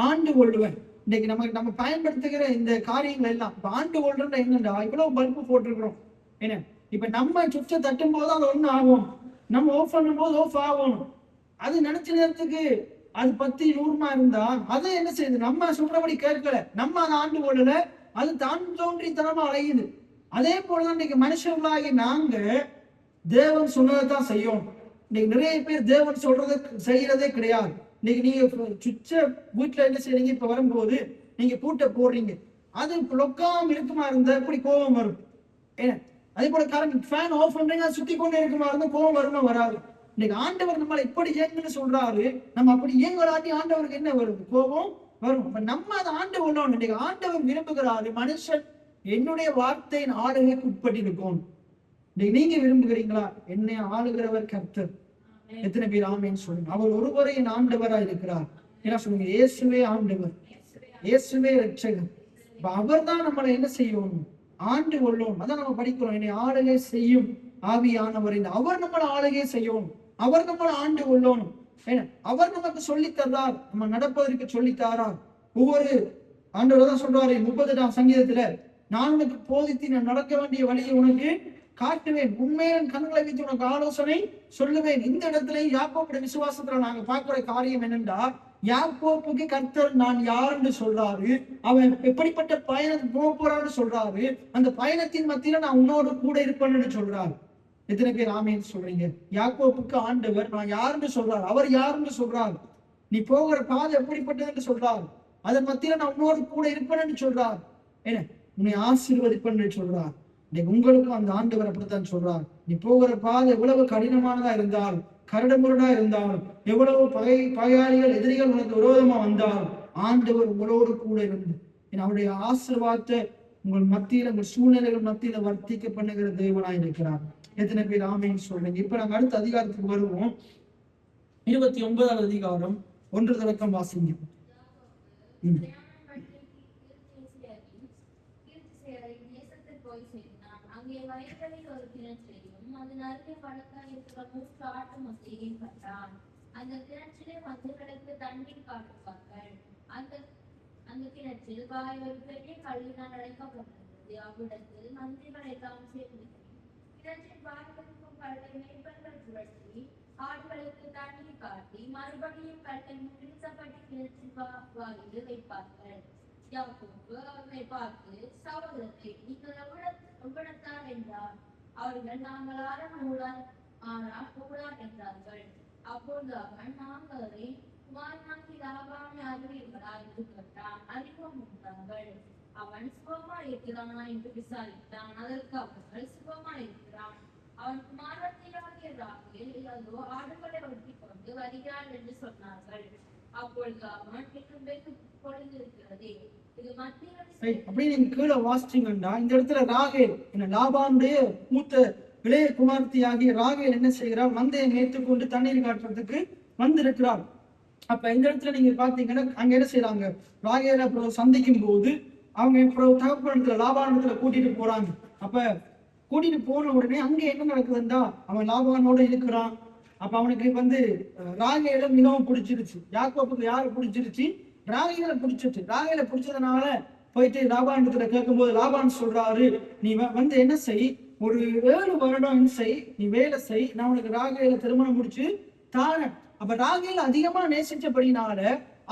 ஆண்டு கொள்ளுவேன். இன்னைக்கு நம்ம பயன்படுத்துகிற இந்த காரியங்கள் எல்லாம் இப்ப ஆண்டு கொள்றா என்னண்டா, இவ்வளவு பல்பு போட்டிருக்கிறோம். என்ன இப்ப நம்ம சுவிட்சை தட்டும் போது அது ஒண்ணு ஆகும், நம்ம ஆஃப் பண்ணும் போது ஆஃப் ஆகணும். அது நினைச்ச நேரத்துக்கு அது 10 100 இருந்தா அதை என்ன செய்யுது? நம்ம சொல்றபடி கேட்கல, நம்ம அதை ஆண்டு கொள்ளல, அது தான் தோன்றித்தனமா அலையுது. அதே போலதான் இன்னைக்கு மனுஷர்களாகி நாங்க தேவன் சொன்னதைத்தான் செய்யணும். இன்னைக்கு நிறைய பேர் தேவன் சொல்றதை செய்யறதே கிடையாது. இன்னைக்கு நீங்க சுவிட்ச வீட்டுல என்ன செய்றீங்க? இப்ப வரும்போது நீங்க பூட்டை போடுறீங்க, அது லொக்காம இருக்குமா இருந்தா எப்படி கோபம் வரும்? ஏன்னா அதே போல கரண்ட் ஃபேன் ஆஃப் பண்றீங்க, சுத்தி கொண்டே இருக்குமா இருந்தா கோபம் வருமா? வராது. இன்னைக்கு ஆண்டவர் நம்மளை இப்படி இயங்குன்னு சொல்றாரு, நம்ம அப்படி இயங்கலாட்டி ஆண்டவருக்கு என்ன வருது? கோபம் வரும். அப்ப நம்ம அதை ஆண்டு கொள்ளணும். இன்னைக்கு ஆண்டவர் விரும்புகிறாரு, மனுஷன் என்னுடைய வார்த்தையின் ஆளுகைக்கு உட்பட்டு இருக்கும். இன்னைக்கு நீங்க விரும்புகிறீங்களா? என்னை ஆளுகிறவர் கர்த்தர். எத்தனை பேர் ஆமேன்னு சொல்லுங்க? அவர் ஒருவரே ஆண்டவரா இருக்கிறார். என்ன சொல்லுங்க? இயேசுவே ஆண்டவர், இயேசுவே ரட்சகர். அவர் தான் நம்மளை என்ன செய்யணும்? ஆண்டு கொள்ளும். அதான் நம்ம படிக்கிறோம், என்னை ஆளுகை செய்யும் ஆவியானவர். அவர் நம்மளை ஆளுகை செய்யணும், அவர் நம்மளை ஆண்டு கொள்ளணும். ஏன்னா அவர் நமக்கு சொல்லி தர்றார், நம்ம நடப்பதற்கு சொல்லி தாரார். ஒவ்வொரு ஆண்டவர் தான் சொல்றாரு 38ஆம் சங்கீதத்துல, நான் உனக்கு போதித்து நான் நடக்க வேண்டிய வழியை உனக்கு காட்டுவேன், உண்மையின் கண்களை வைத்து உனக்கு ஆலோசனை சொல்லுவேன். இந்த இடத்துல யாக்கோபுடைய விசுவாசத்துல நாங்க பார்க்கிற காரியம் என்னன்னா, யாக்கோபுக்கு கர்த்தர் நான் யாருன்னு சொல்றாரு, அவன் எப்படிப்பட்ட பயணத்துக்கு போக போறான்னு சொல்றாரு, அந்த பயணத்தின் மத்தியில நான் உன்னோடு கூட இருப்பேன்னு சொல்றாரு. எத்தனை பேர் ஆமேன்னு சொல்றீங்க? யாக்கோபுக்கு ஆண்டவர் நான் யாருன்னு சொல்றாரு, அவர் யாருன்னு சொல்றாரு, நீ போகிற பாதை எப்படிப்பட்டதுன்னு சொல்றாரு, அதன் மத்தியில நான் உன்னோடு கூட இருப்பேன்னு சொல்றார். என்ன உன்னை ஆசீர்வதிப்பேன்னு சொல்றார். உங்களுக்கும் அந்த ஆண்டவர் அப்படித்தான் சொல்றார். நீ போகிற பாதை எவ்வளவு கடினமானதா இருந்தாலும், கரடுமுரடா இருந்தாலும், எவ்வளவு பகையாளிகள் எதிரிகள் உனக்கு விரோதமா வந்தாலும், ஆண்டவர் உங்களோடு கூட இருந்து அவருடைய ஆசீர்வாதத்தை உங்கள் மத்தியில, உங்கள் சூழ்நிலைகள் மத்தியில வர்த்திக்க பண்ணுகிற தேவனாய் இருக்கிறார். எத்தனை பேர் ஆமேன்னு சொல்றீங்க? இப்ப நாங்க அடுத்த அதிகாரத்துக்கு வருவோம். 29வது அதிகாரம் 1 தொடக்கம் வாசிங்க. ம். பிரயாணம் பண்ணி கீர்த்திசேயரின் தேசத்தில் போய் சேர்ந்தான். அங்கே வயல்களில் ஒரு கிணற்றையும் அதன் அருகே பழக்காய் இருக்கிற 3 ஆட்டு மந்தையையும் கண்டான். அந்த கிணற்றிலே மந்தைகளுக்கு தண்ணீர் காட்டுவார்கள். அந்த அந்த கிணற்றில் வாய் ஒரு பெரிய கல்லினால் அடைக்கப்பட்டிருந்தது. அவ்விடத்தில் மந்தைகள் எல்லாம் சேர்ந்தது. கிணற்றின் வாய்களுக்கும் கல்லை மேய்ப்பர்கள் புரட்டி ஆடுகளுக்கு தண்ணீர் காட்டி மறுபடியும் கல்லை நிறுத்தப்பட்டு கிணற்றின் வாயில் வைப்பார்கள். யாக்கோபு அவர்களை பார்த்து, சகோதரரை, நீங்கள் எவ்விடத்தார் என்றார். அவர்கள், நாங்கள் ஆறாம் ஊழார் ஆனால் ஊழார் என்றார்கள். அப்பொழுது அவன், நாங்களே குமாரனாகி லாபானை அறிவீர்களா என்று கேட்டான். அறிவோம் என்றார்கள். அவன், சுகமா இருக்கிறானா என்று விசாரித்தான். அதற்கு அவர்கள், சுகமா இருக்கிறான். அவன் குமாரத்தியாகிய ராகேல் அதோ ஆடுகளை ஒட்டி கொண்டு வருகிறாள் என்று சொன்னார்கள். அப்பொழுது அவன், இன்னும் வெகு பொழுதிருக்கிறதே, இது மத்திய அப்படி நீங்க கீழே வாசிச்சீங்கன்னா இந்த இடத்துல ராகேல் என்ன லாபானுடைய மூத்த இளைய குமார்த்தி ஆகிய ராகேல் என்ன செய்கிறார்? மந்தையை மேய்த்து கொண்டு தண்ணீர் காட்டுறதுக்கு வந்திருக்கிறார். அப்ப இந்த இடத்துல நீங்க பாத்தீங்கன்னா அங்க என்ன செய்யறாங்க? ராகேல அப்புறம் சந்திக்கும் போது அவங்க அப்புறம் தகப்பனத்துல லாபானத்துல கூட்டிட்டு போறாங்க. அப்ப கூட்டிட்டு போன உடனே அங்க என்ன நடக்குதுன்னா, அவன் லாபானோட இருக்கிறான். அப்ப அவனுக்கு ராகேல மிகவும் பிடிச்சிருச்சு. யாக்கோப்புக்கு யாரு பிடிச்சிருச்சு? ராகேல பிடிச்சிருச்சு. ராகேல பிடிச்சதுனால போயிட்டு லாபானத்துல கேட்கும்போது லாபான் சொல்றாரு, நீ என்ன செய், ஒரு 7 வருடம் என்ன செய், நீ வேலை செய், நான் உனக்கு ராகேல திருமணம் முடிச்சு தாரேன். அப்ப ராகேல அதிகமா நேசிச்சபடினால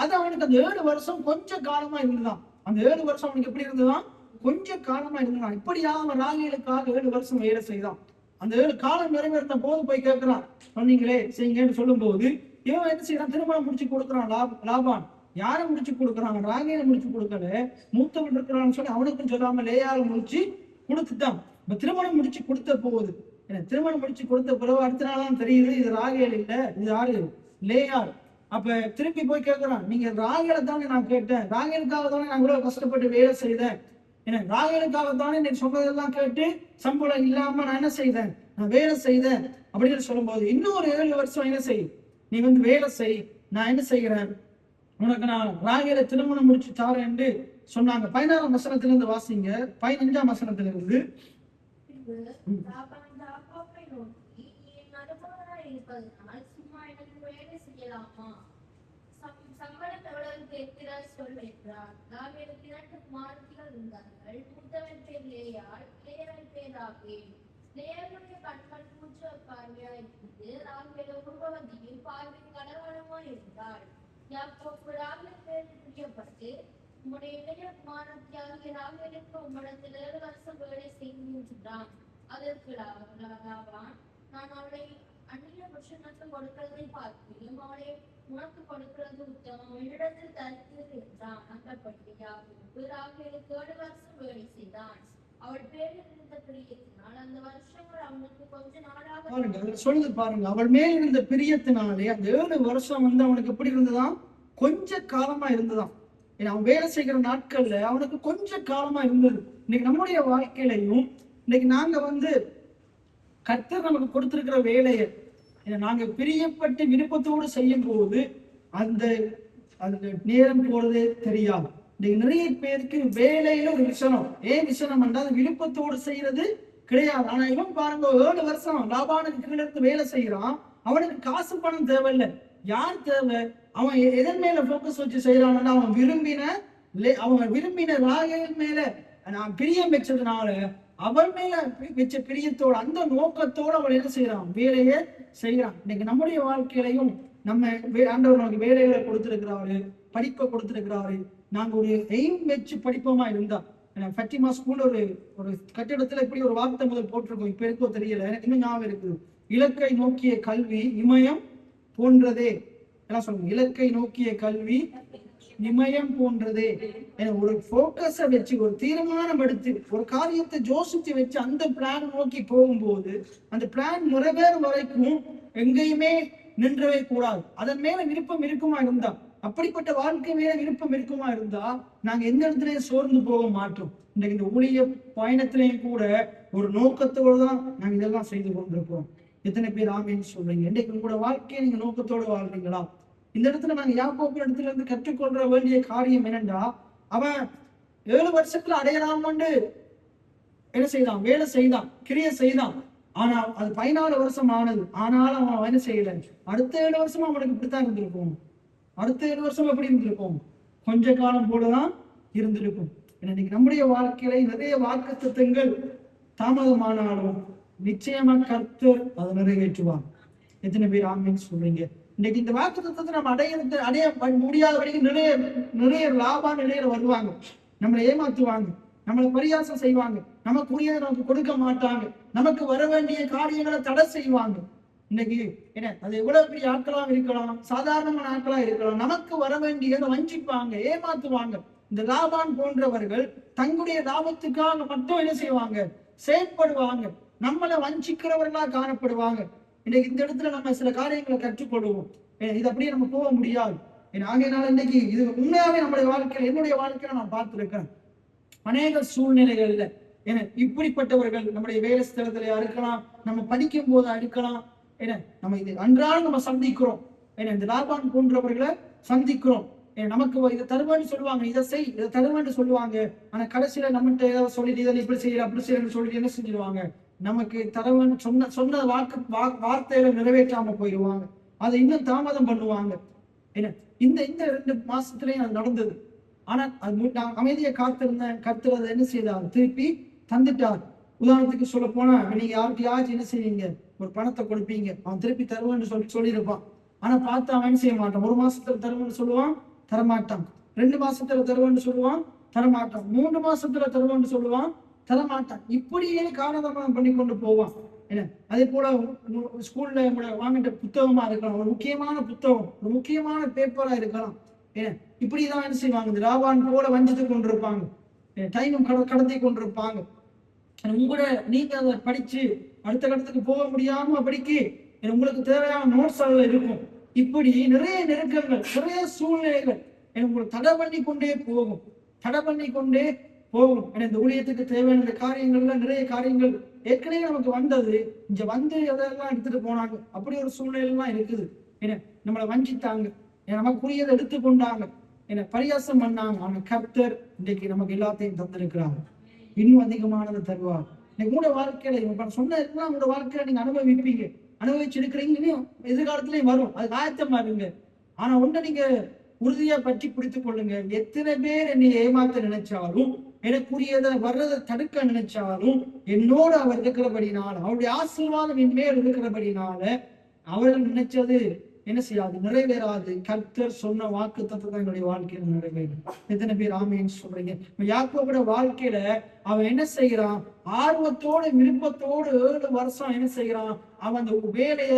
அது அவனுக்கு அந்த 7 வருஷம் கொஞ்ச காலமா இருந்துதான். அந்த 7 வருஷம் அவனுக்கு எப்படி இருந்ததுதான்? கொஞ்ச காலமா இருந்துதான். இப்படியா அவன் ராகேலுக்காக 7 வருஷம் வேலை செய்தான். அந்த 7 காலம் நிறைவேறின போது போய் கேட்கிறான், சொன்னீங்களே செய்யுங்கன்னு சொல்லும் போது இவன் என்ன செய்யறான்? திருமணம் முடிச்சு கொடுக்குறான். லாபான் யாரை முடிச்சு கொடுக்குறான்? ராகேல முடிச்சு கொடுக்கல, மூத்தவன் இருக்கிறான்னு சொல்லி அவனுக்கும் சொல்லாம லேயால முடிச்சு கொடுத்துட்டான். இப்ப திருமணம் முடிச்சு கொடுத்த போகுது. திருமணம் முடிச்சு கொடுத்த பிறகு அடுத்த நாள் தெரியுது இது ராகேல் இல்ல, இது யாரு? லேயாள். அப்ப திருப்பி போய் கேட்கிறான், நீங்க ராகேலை தானே நான் கேட்டேன், ராகேலுக்காக தானே நான் இவ்வளவு கஷ்டப்பட்டு வேலை செய்தேன், என்ன ராகேலுக்காக தானே நீ சொன்னதெல்லாம் கேட்டு சம்பளம் இல்லாம நான் என்ன செய்தேன்? நான் வேலை செய்தேன் அப்படின்னு சொல்லும்போது, இன்னொரு 7 வருஷம் என்ன செய், நீ வேலை செய், நான் என்ன செய்கிறேன், உனக்கு நான் ராகேலை திருமணம் முடிச்சு தாரேன் என்று சொன்னாங்க. 16ஆம் வசனத்திலிருந்து வாசிங்க. 15ஆம் வசனத்திலிருந்து. இருப்பதனால் சும்மா எனக்கு வேலை செய்யலாமா? சம்பளம் எவ்வளவு கேட்கிறார் சொல் என்றார். ராகேலுக்கு 2 குமாரத்திகள் இருந்தார்கள். மூத்தவன் பேர் லேயாள், லேயாள் பேர் ராகேல். லேயாளுடைய கண்கள் பூச்ச பார்வையாயிருந்து ராகேல் உருவவதியில் பார்வை கடகடமாய் இருந்தாள். யாக்கோபு ராகேல் பேர் பிரியப்பட்டு, உம்முடைய இளைய குமாரத்தியாகிய ராகேலுக்கு உம்மிடத்தில் 7 வருஷம் வேலை செய்கின்றான். அதற்கு லாபான், நான் அவளை அந்நிய புருஷனுக்கு கொடுக்கிறதை பார்க்கிறேன், அவளை உனக்கு கொடுக்கிறது உத்தமம், என்னிடத்தில் தரித்தது என்றான். அந்தப்படி யாக்கோபு ராகேலுக்கு 7 வருஷம் வேலை செய்தான். அவள் பேரில் இருந்த பிரியத்தினால் அந்த வருஷங்கள் அவனுக்கு கொஞ்ச நாளாக சொல்லுது பாருங்க. அவள் மேல் இருந்த பிரியத்தினாலே அந்த 7 வருஷம் அவனுக்கு எப்படி இருந்ததாம்? கொஞ்ச காலமா இருந்ததாம். அவன் வேலை செய்கிற நாட்கள்ல அவனுக்கு கொஞ்ச காலமா இருந்தது. இன்னைக்கு நம்முடைய வாழ்க்கையிலையும் இன்னைக்கு நாங்க கர்த்தர் நமக்கு கொடுத்திருக்கிற வேலையை நாங்க பிரியப்பட்டு விருப்பத்தோடு செய்யும் போது அந்த நேரம் போறதே தெரியாது. நிறைய பேருக்கு வேலையில ஒரு விஷயம், ஏன் விஷயம் என்றால் விருப்பத்தோடு செய்யறது கிடையாது. ஆனா இவன் பாருங்க, 7 வருஷம் லாபானுக்கு கீழே இருந்து வேலை செய்யறான். அவனுக்கு காசு பணம் தேவையில்லை. யார் தேவை? அவன் எதன் மேல போக்கஸ் வச்சு செய்யறான்னா, அவன் விரும்பின ராகேல் மேல நான் பிரியம் வச்சதுனால அவன் மேல வச்ச பிரியத்தோட அந்த நோக்கத்தோட அவன் என்ன செய்யறான்? வேலையை செய்யறான். இன்னைக்கு நம்முடைய வாழ்க்கையிலையும் நம்ம ஆண்டவர் நமக்கு வேலைகளை கொடுத்திருக்கிறாரு, படிப்பை கொடுத்திருக்கிறாரு. நாங்க ஒரு எய்ம் வச்சு படிப்போமா இருந்தா, ஃபத்திமா ஸ்கூல்ல ஒரு கட்டிடத்துல இப்படி ஒரு வார்த்தை முதல் போட்டிருக்கோம், இப்ப இருக்கோ தெரியல, எனக்கு இன்னும் ஞாபகம் இருக்குது. இலக்கை நோக்கிய கல்வி இமயம் போன்றதே. என்ன சொல்லுங்க? இலக்கை நோக்கிய கல்வி இமயம் போன்றதே. ஒரு போக்கஸை வச்சு, ஒரு தீர்மானம் எடுத்து, ஒரு காரியத்தை யோசிச்சு வச்சு அந்த பிளான் நோக்கி போகும்போது அந்த பிளான் நிறைவேறும் வரைக்கும் எங்கேயுமே நின்றவே கூடாது. அதன் மேல விருப்பம் இருக்குமா இருந்தா, அப்படிப்பட்ட வாழ்க்கை மேல விருப்பம் இருக்குமா இருந்தா நாங்க எந்த இடத்துலயும் சோர்ந்து போக மாட்டோம். இன்றைக்கு இந்த ஊழிய பயணத்திலையும் கூட ஒரு நோக்கத்தோடு தான் நாங்க இதெல்லாம் செய்து கொண்டிருக்கிறோம். எத்தனை பேர் ஆமேன்னு சொல்றீங்க? இன்றைக்கு உங்களோட வாழ்க்கையை நீங்க நோக்கத்தோடு வாழ்றீங்களா? இந்த இடத்துல நாங்க யாக்கோப்பு இடத்துல இருந்து கற்றுக்கொள்ள வேண்டிய காரியம் என்னன்னா, அவன் 7 வருஷத்துல அடையலாம்னு என்ன செய்தான், வேலை செய்தான், கிரியை செய்தான். ஆனா அது 14 வருஷம் ஆனது. ஆனாலும் அவன் என்ன செய்யல. அடுத்த 7 வருஷமா அவனுக்கு இப்படித்தான் இருந்திருக்கும். அடுத்த 7 வருஷம் எப்படி இருந்திருக்கும், கொஞ்ச காலம் போலதான் இருந்திருக்கும். இன்னைக்கு நம்முடைய வாழ்க்கையில நிறைய வாக்குத்தத்தங்கள் தாமதமானாலும் நிச்சயமா கர்த்தர் அதை நிறைவேற்றுவான். எத்தனை பேர் ஆமீன் சொல்றீங்க? இன்னைக்கு இந்த வாக்குத்தத்தத்தை நம்ம அடைய முடியாதபடிக்கு நிறைய நிறைய லாபா நிலையில வருவாங்க, நம்மளை ஏமாத்துவாங்க, நம்மளை பரியாசம் செய்வாங்க, நமக்குரியதை நமக்கு கொடுக்க மாட்டாங்க, நமக்கு வர வேண்டிய காரியங்களை தடை செய்வாங்க. இன்னைக்கு என்ன, அது எவ்வளவு பெரிய ஆட்களா இருக்கலாம், சாதாரணமான ஆட்களா இருக்கலாம், நமக்கு வர வேண்டியதை வஞ்சிப்பாங்க, ஏமாத்துவாங்க. இந்த லாபான் போன்றவர்கள் தங்களுடைய லாபத்துக்காக மட்டும் என்ன செய்வாங்க, செயற்படுவாங்க, நம்மளை வஞ்சிக்கிறவர்களா காணப்படுவாங்க. இன்னைக்கு இந்த இடத்துல நம்ம சில காரியங்களை கற்றுக்கொள்வோம். இது அப்படியே நம்ம போக முடியாது. ஆகையினால இன்னைக்கு இது உண்மையாவே நம்முடைய வாழ்க்கையில, என்னுடைய வாழ்க்கையில நான் பார்த்திருக்கேன் அநேக சூழ்நிலைகள்ல. ஏன்னா இப்படிப்பட்டவர்கள் நம்முடைய வேலை ஸ்தலத்திலயா இருக்கலாம், நம்ம படிக்கும் போதா இருக்கலாம், ஏன்னா நம்ம இது அன்றாடம் நம்ம சந்திக்கிறோம். ஏன்னா இந்த லாபான் போன்றவர்களை சந்திக்கிறோம். நமக்கு இதை தருவேன்னு சொல்லுவாங்க, இதை செய், இதை தருவேன்னு சொல்லுவாங்க. ஆனா கடைசியில நம்மகிட்ட ஏதாவது சொல்லிட்டு இதை இப்படி செய்யல அப்படி செய்யலன்னு சொல்லிட்டு என்ன செஞ்சிருவாங்க, நமக்கு தருவேன்னு சொன்ன வார்த்தையில நிறைவேற்றாம போயிடுவாங்க, அதை இன்னும் தாமதம் பண்ணுவாங்க. என்ன இந்த 2 மாசத்துலயும் அது நடந்தது. ஆனா அது நான் அமைதியை காத்திருந்தேன், கர்த்தர் அதை என்ன செய்தார், திருப்பி தந்துட்டார். உதாரணத்துக்கு சொல்ல போனா, நீங்க யாருக்கையாச்சும் என்ன செய்வீங்க, ஒரு பணத்தை கொடுப்பீங்க, அவன் திருப்பி தருவேன்னு சொல்லியிருப்பான். ஆனா பார்த்து அவன் என்ன செய்ய மாட்டான், 1 மாசத்துல தருவேன்னு சொல்லுவான், தரமாட்டான். 2 மாசத்துல தருவேன்னு சொல்லுவான், தரமாட்டான். 3 மாசத்துல தருவேன்னு சொல்லுவான், தரமாட்டான். இப்படியே காலதாமதம் பண்ணி கொண்டு போவான். என்ன அதே போல ஸ்கூல்ல வாங்கிட்ட புத்தகமா இருக்கலாம், ஒரு முக்கியமான புத்தகம், ஒரு முக்கியமான பேப்பரா இருக்கலாம். ஏன்னா இப்படிதான் என்ன செய்வாங்க, இந்த லாபான் போல வஞ்சித்து கொண்டிருப்பாங்க, டைமும் கடத்தி கொண்டிருப்பாங்க. உங்களோட நீங்க அதை படிச்சு அடுத்த கட்டத்துக்கு போக முடியாம படிக்க உங்களுக்கு தேவையான நோட்ஸ் அதுல இருக்கும். இப்படி நிறைய நெருக்கங்கள், நிறைய சூழ்நிலைகள் உங்களுக்கு தடை பண்ணி கொண்டே போகும், தடை பண்ணி கொண்டே போகும். இந்த ஊழியத்துக்கு தேவையான காரியங்கள்ல நிறைய காரியங்கள் ஏற்கனவே நமக்கு வந்தது, இங்க வந்து அதெல்லாம் எடுத்துட்டு போனாங்க. அப்படி ஒரு சூழ்நிலைலாம் இருக்குது. ஏன்னா நம்மளை வஞ்சித்தாங்க, நமக்குரியதை எடுத்துக்கொண்டாங்க, என்ன பரியாசம் பண்ணாங்க. ஆனா கர்த்தர் இன்றைக்கு நமக்கு எல்லாத்தையும் தந்திருக்கிறாங்க, இன்னும் அதிகமானதை தருவார். இன்னைக்கு உங்களோட வாழ்க்கையில சொன்ன எல்லாம் உங்களோட வாழ்க்கையில நீங்க அனுபவிப்பீங்க, அனுபவிச்சிருக்கிறீங்க, இன்னும் எதிர்காலத்திலையும் வரும். அது ஆயத்தமா இருங்க. ஆனா ஒன்றை நீங்க உறுதியா பற்றி பிடித்துக் கொள்ளுங்க. எத்தனை பேர் என்னை ஏமாத்த நினைச்சாலும், எனக்குரியதை வர்றதை தடுக்க நினைச்சாலும், என்னோடு அவர் இருக்கிறபடினால, அவருடைய ஆசீர்வாதம் என் மேல் இருக்கிறபடினால அவர்கள் நினைச்சது என்ன செய்யாது, நிறைவேறாது. கர்த்தர் சொன்ன வாக்கு தத்துவம் என்னுடைய வாழ்க்கையில நிறைவேறும். எத்தனை பேர் ஆமீன் சொல்றீங்க? யாக்கோபோட வாழ்க்கையில அவன் என்ன செய்யறான், ஆர்வத்தோட விருப்பத்தோடு 7 வருஷம் என்ன செய்யறான், அவன் அந்த வேலைய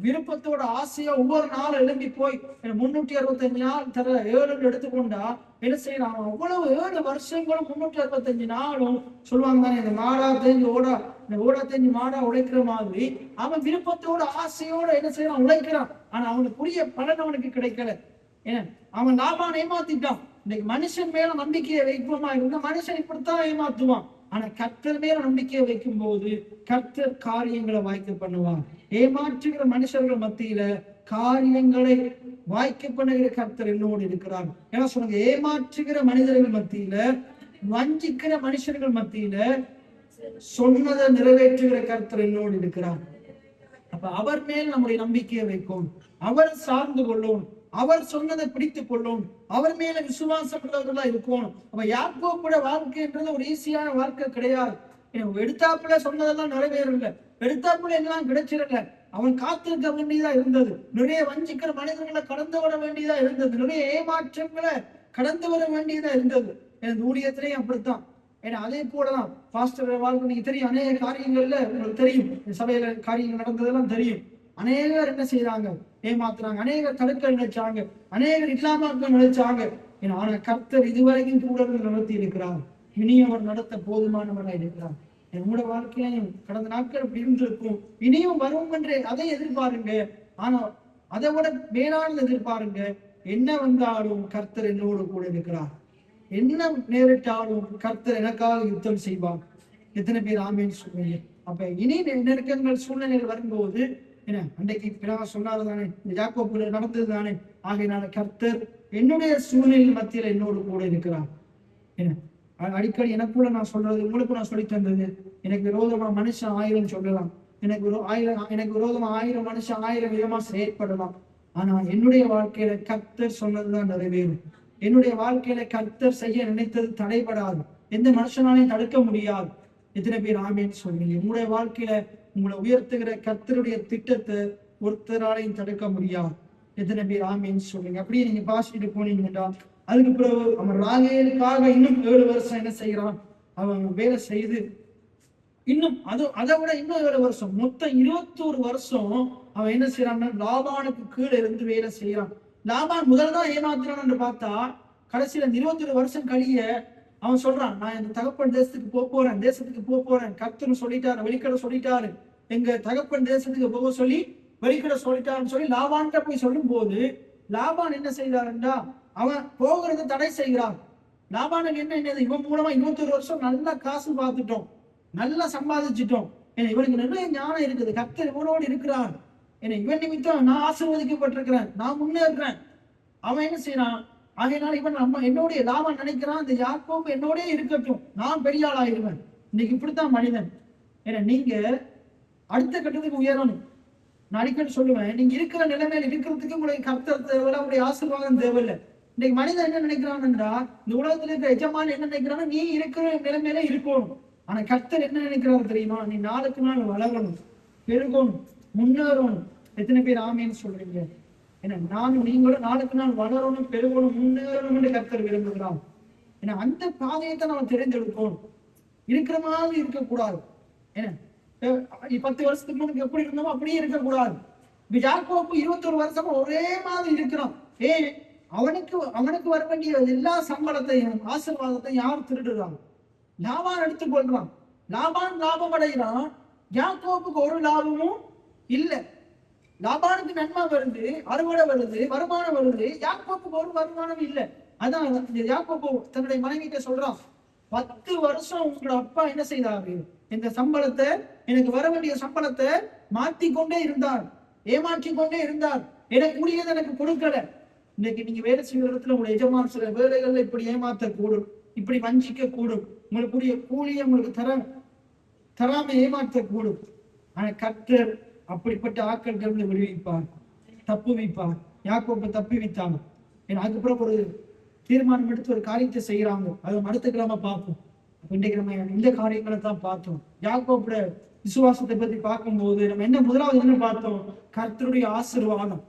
விருப்பத்தோட ஆசையா ஒவ்வொரு நாளும் எழும்பி போய் 365 நாள் தர 7 எடுத்துக்கொண்டா என்ன செய்யறான், அவ்வளவு 7 வருஷங்களும் 365 நாளும் சொல்லுவாங்க தானே, இந்த மாடா தெரிஞ்சு ஓடா தெரிஞ்சு மாடா உழைக்கிற மாதிரி அவன் விருப்பத்தோட ஆசையோட என்ன செய்யறான், உழைக்கிறான். ஆனா அவனுக்குரிய பலன் அவனுக்கு கிடைக்கல. ஏன்னா அவன் லாபான் ஏமாத்திட்டான். இன்னைக்கு மனுஷன் மேல நம்பிக்கையை வைப்போமா இருந்தா மனுஷன் இப்படித்தான் ஏமாத்துவான். ஆனா கர்த்தர் மேல நம்பிக்கையை வைக்கும் போது கர்த்தர் காரியங்களை வாய்க்க பண்ணுவான். ஏமாற்றுகிற மனுஷர்கள் மத்தியில காரியங்களை வாய்க்க பண்ணுகிற கர்த்தர் என்னோடு இருக்கிறார். ஏன்னா சொல்லுங்க, ஏமாற்றுகிற மனிதர்கள் மத்தியில, வஞ்சிக்கிற மனுஷர்கள் மத்தியில சொன்னதை நிறைவேற்றுகிற கர்த்தர் என்னோடு இருக்கிறார். அப்ப அவர் மேல் நம்முடைய நம்பிக்கையை வைக்கும், அவர் சார்ந்து கொள்ளும், அவர் சொன்னதை பிடித்துக் கொள்ளும், அவர் மேல விசுவாசம் உள்ளவர்களா இருக்கணும். அப்ப யாக்கோபோட வாழ்க்கைன்றது ஒரு ஈஸியான வாழ்க்கை கிடையாது. எடுத்தாப்புல சொன்னதெல்லாம் நிறைவேறல, எடுத்தாப்புல எல்லாம் கிடைச்சிடல. அவன் காத்திருக்க வேண்டியதா இருந்தது. நிறைய வஞ்சிக்கிற மனிதர்களை கடந்து வர வேண்டியதா இருந்தது. நிறைய ஏமாற்றங்களை கடந்து வர வேண்டியதா இருந்தது. எனது ஊழியத்திலையும் அப்படித்தான். ஏன்னா அதே போலதான் பாஸ்டர் வாழ்க்கை நீங்க தெரியும், அநேக காரியங்கள்ல உங்களுக்கு தெரியும், சபையில காரியங்கள் நடந்ததெல்லாம் தெரியும். அநேகர் என்ன செய்யறாங்க, ஏமாத்துறாங்க, அநேகர் தடுக்க நினைச்சாங்க, அநேகர் இல்லாமக்க நினைச்சாங்க. ஆனா கர்த்தர் இதுவரைக்கும் கூட நடத்தி இருக்கிறார், இனி அவர் நடத்த போதுமானவராக இருக்கிறார். என்னோட வாழ்க்கையிலையும் கடந்த நாட்கள் இப்படி இருந்திருக்கும், இனியும் வரும் என்று அதை எதிர்பாருங்க. ஆனா அதை விட மேலானது எதிர்பாருங்க. என்ன வந்தாலும் கர்த்தர் என்னோடு கூட இருக்கிறார், என்ன நேரிட்டாலும் கர்த்தர் எனக்காக யுத்தம் செய்வார். எத்தனை பேர் ஆமேன்னு சொல்லுவீங்க? அப்ப இனி நெருக்கங்கள் சூழ்நிலைகள் வரும்போது என்ன அன்றைக்கு பிறகு சொன்னாரு தானே, இந்த யாக்கோபு நடந்தது தானே. ஆகையினால கர்த்தர் என்னுடைய சூழ்நிலை மத்தியில என்னோடு கூட இருக்கிறார். என்ன அடிக்கடி எனக்குள்ள நான் சொல்றது, உங்களுக்கு நான் சொல்லி தந்தது, எனக்கு விரோதமா மனுஷன் 1000 சொல்லலாம், எனக்கு விரோதமா 1000 மனுஷன் 1000 விதமா செயற்படலாம். ஆனா என்னுடைய வாழ்க்கையில கர்த்தர் சொன்னதுதான் நிறைவேறும். என்னுடைய வாழ்க்கையில கர்த்தர் செய்ய நினைத்தது தடைபடாது, எந்த மனுஷனாலையும் தடுக்க முடியாது. எத்தனை பேர் ஆமேன்னு சொல்றீங்க? உங்களுடைய வாழ்க்கையில உங்களை உயர்த்துகிற கர்த்தருடைய திட்டத்தை ஒருத்தராலையும் தடுக்க முடியாது. எத்தனை பேர் ஆமேன்னு சொல்றீங்க? அப்படியே நீங்க பாசிட்டு போனீங்கன்னா, அதுக்கு பிறகு அவன் ராகேலுக்காக இன்னும் 7 வருஷம் என்ன செய்யறான், அவன் வேலை செய்து இன்னும் அதை விட இன்னும் 7 வருஷம், மொத்தம் 21 வருஷம் அவன் என்ன செய்யறான்னா லாபானுக்கு கீழே இருந்து வேலை செய்யறான். லாபான் முதல் தான் ஏமாத்துறான்னு பார்த்தா, கடைசியில 21 வருஷம் கழிய அவன் சொல்றான், நான் இந்த தகப்பன் தேசத்துக்கு போறேன், கர்த்தர் சொல்லிட்டாரு, வெளிக்கடை சொல்லிட்டாரு, எங்க தகப்பன் தேசத்துக்கு போக சொல்லி வெளிக்கடை சொல்லிட்டாருன்னு சொல்லி லாபான்கிட்ட போய் சொல்லும் போது, லாபான் என்ன செய்தாருண்டா, அவன் போகிறது தடை செய்கிறான். லாபானுக்கு என்னது, இவன் மூலமா 21 வருஷம் நல்லா காசு பார்த்துட்டோம், நல்லா சம்பாதிச்சிட்டோம், ஏன்னா இவனுக்கு நிறைய ஞானம் இருக்குது, கர்த்தர் இவனோடு இருக்கிறான், ஏன்னா இவன் நிமித்தம் நான் ஆசீர்வதிக்கப்பட்டிருக்கிறேன், நான் முன்னேறேன். அவன் என்ன செய்யறான், ஆகையினால இவன் என்னோடைய லாபம் நினைக்கிறான், இந்த யாக்கோபு என்னோட இருக்கட்டும், நான் பெரிய ஆள் ஆயிடுவேன். இன்னைக்கு இப்படித்தான் மனிதன். ஏன்னா நீங்க அடுத்த கட்டத்துக்கு உயரணும். நான் அடிக்கடி சொல்லுவேன், நீங்க இருக்கிற நிலைமையில இருக்கிறதுக்கு உங்களுடைய கர்த்தர் தேவையில்லை, உங்களுடைய ஆசீர்வாதம் தேவையில்லை. இன்னைக்கு மனிதன் என்ன நினைக்கிறான்டா, இந்த உலகத்துல இருக்கிற எஜமான என்ன நினைக்கிறான்னா, நீ இருக்கிற நிலைமையில இருக்கணும். ஆனா கர்த்தர் என்ன நினைக்கிறாரு தெரியுமா, நீ நாளுக்கு நாள் வளரணும், பெருகணும், முன்னேறணும். எத்தனை பேர் ஆமேன்னு சொல்றீங்க? ஏன்னா நானும் நீங்களும் நாளுக்கு நாள் வளரணும், பெருகணும், முன்னேறணும் கர்த்தர் விரும்புகிறான். ஏன்னா அந்த பாதையை தான் நம்ம தெரிந்தெடுக்கணும், இருக்கிற மாதிரி இருக்கக்கூடாது. ஏன்னா 10 வருஷத்துக்கு முன்னாடி எப்படி இருந்தோமோ அப்படியே இருக்கக்கூடாது. யாக்கோபு 21 வருஷமா ஒரே மாதிரி இருக்கிறான். அவனுக்கு வர வேண்டிய எல்லா சம்பளத்தையும் ஆசீர்வாதத்தையும் யார் திருடுறாங்க? லாபான் எடுத்துக் கொள்றான். லாபான் லாபம் அடைகிறான், யாக்கோபுக்கு ஒரு லாபமும் இல்லை. லாபானுக்கு நன்மை வருது, அறுவடை வருது, வருமானம் வருது, யாக்கோபுக்கு ஒரு வருமானம் இல்லை. அதான் யாக்கோபு தன்னுடைய மனைவிட்ட சொல்றான், 10 வருஷம் உங்களோட அப்பா என்ன செய்தாரு, இந்த சம்பளத்தை, எனக்கு வர வேண்டிய சம்பளத்தை மாத்தி கொண்டே இருந்தார், ஏமாற்றி கொண்டே இருந்தார், எனக்கு உரியதை எனக்கு கொடுக்கல. இன்னைக்கு நீங்க வேலை செய்கிற இடத்துல உங்களை எஜமான சில வேலைகள்ல இப்படி ஏமாத்த கூடும், இப்படி வஞ்சிக்க கூடும், உங்களுக்குரிய கூலியை உங்களுக்கு தராம ஏமாற்ற கூடும். ஆனா கர்த்தர் அப்படிப்பட்ட ஆட்கள் விடுவிப்பார், தப்பு வைப்பார். யாக்கோபை தப்பி வைத்தாங்க. ஏன்னா அதுக்கப்புறம் ஒரு தீர்மானம் எடுத்து ஒரு காரியத்தை செய்யறாங்க, அதை அடுத்த கிழமை பார்ப்போம். இன்றைக்கு நம்ம இந்த காரியங்களை தான் பார்த்தோம். யாக்கோபோட விசுவாசத்தை பத்தி பார்க்கும்போது நம்ம என்ன முதலாவது என்ன பார்த்தோம், கர்த்தருடைய ஆசீர்வாதம்.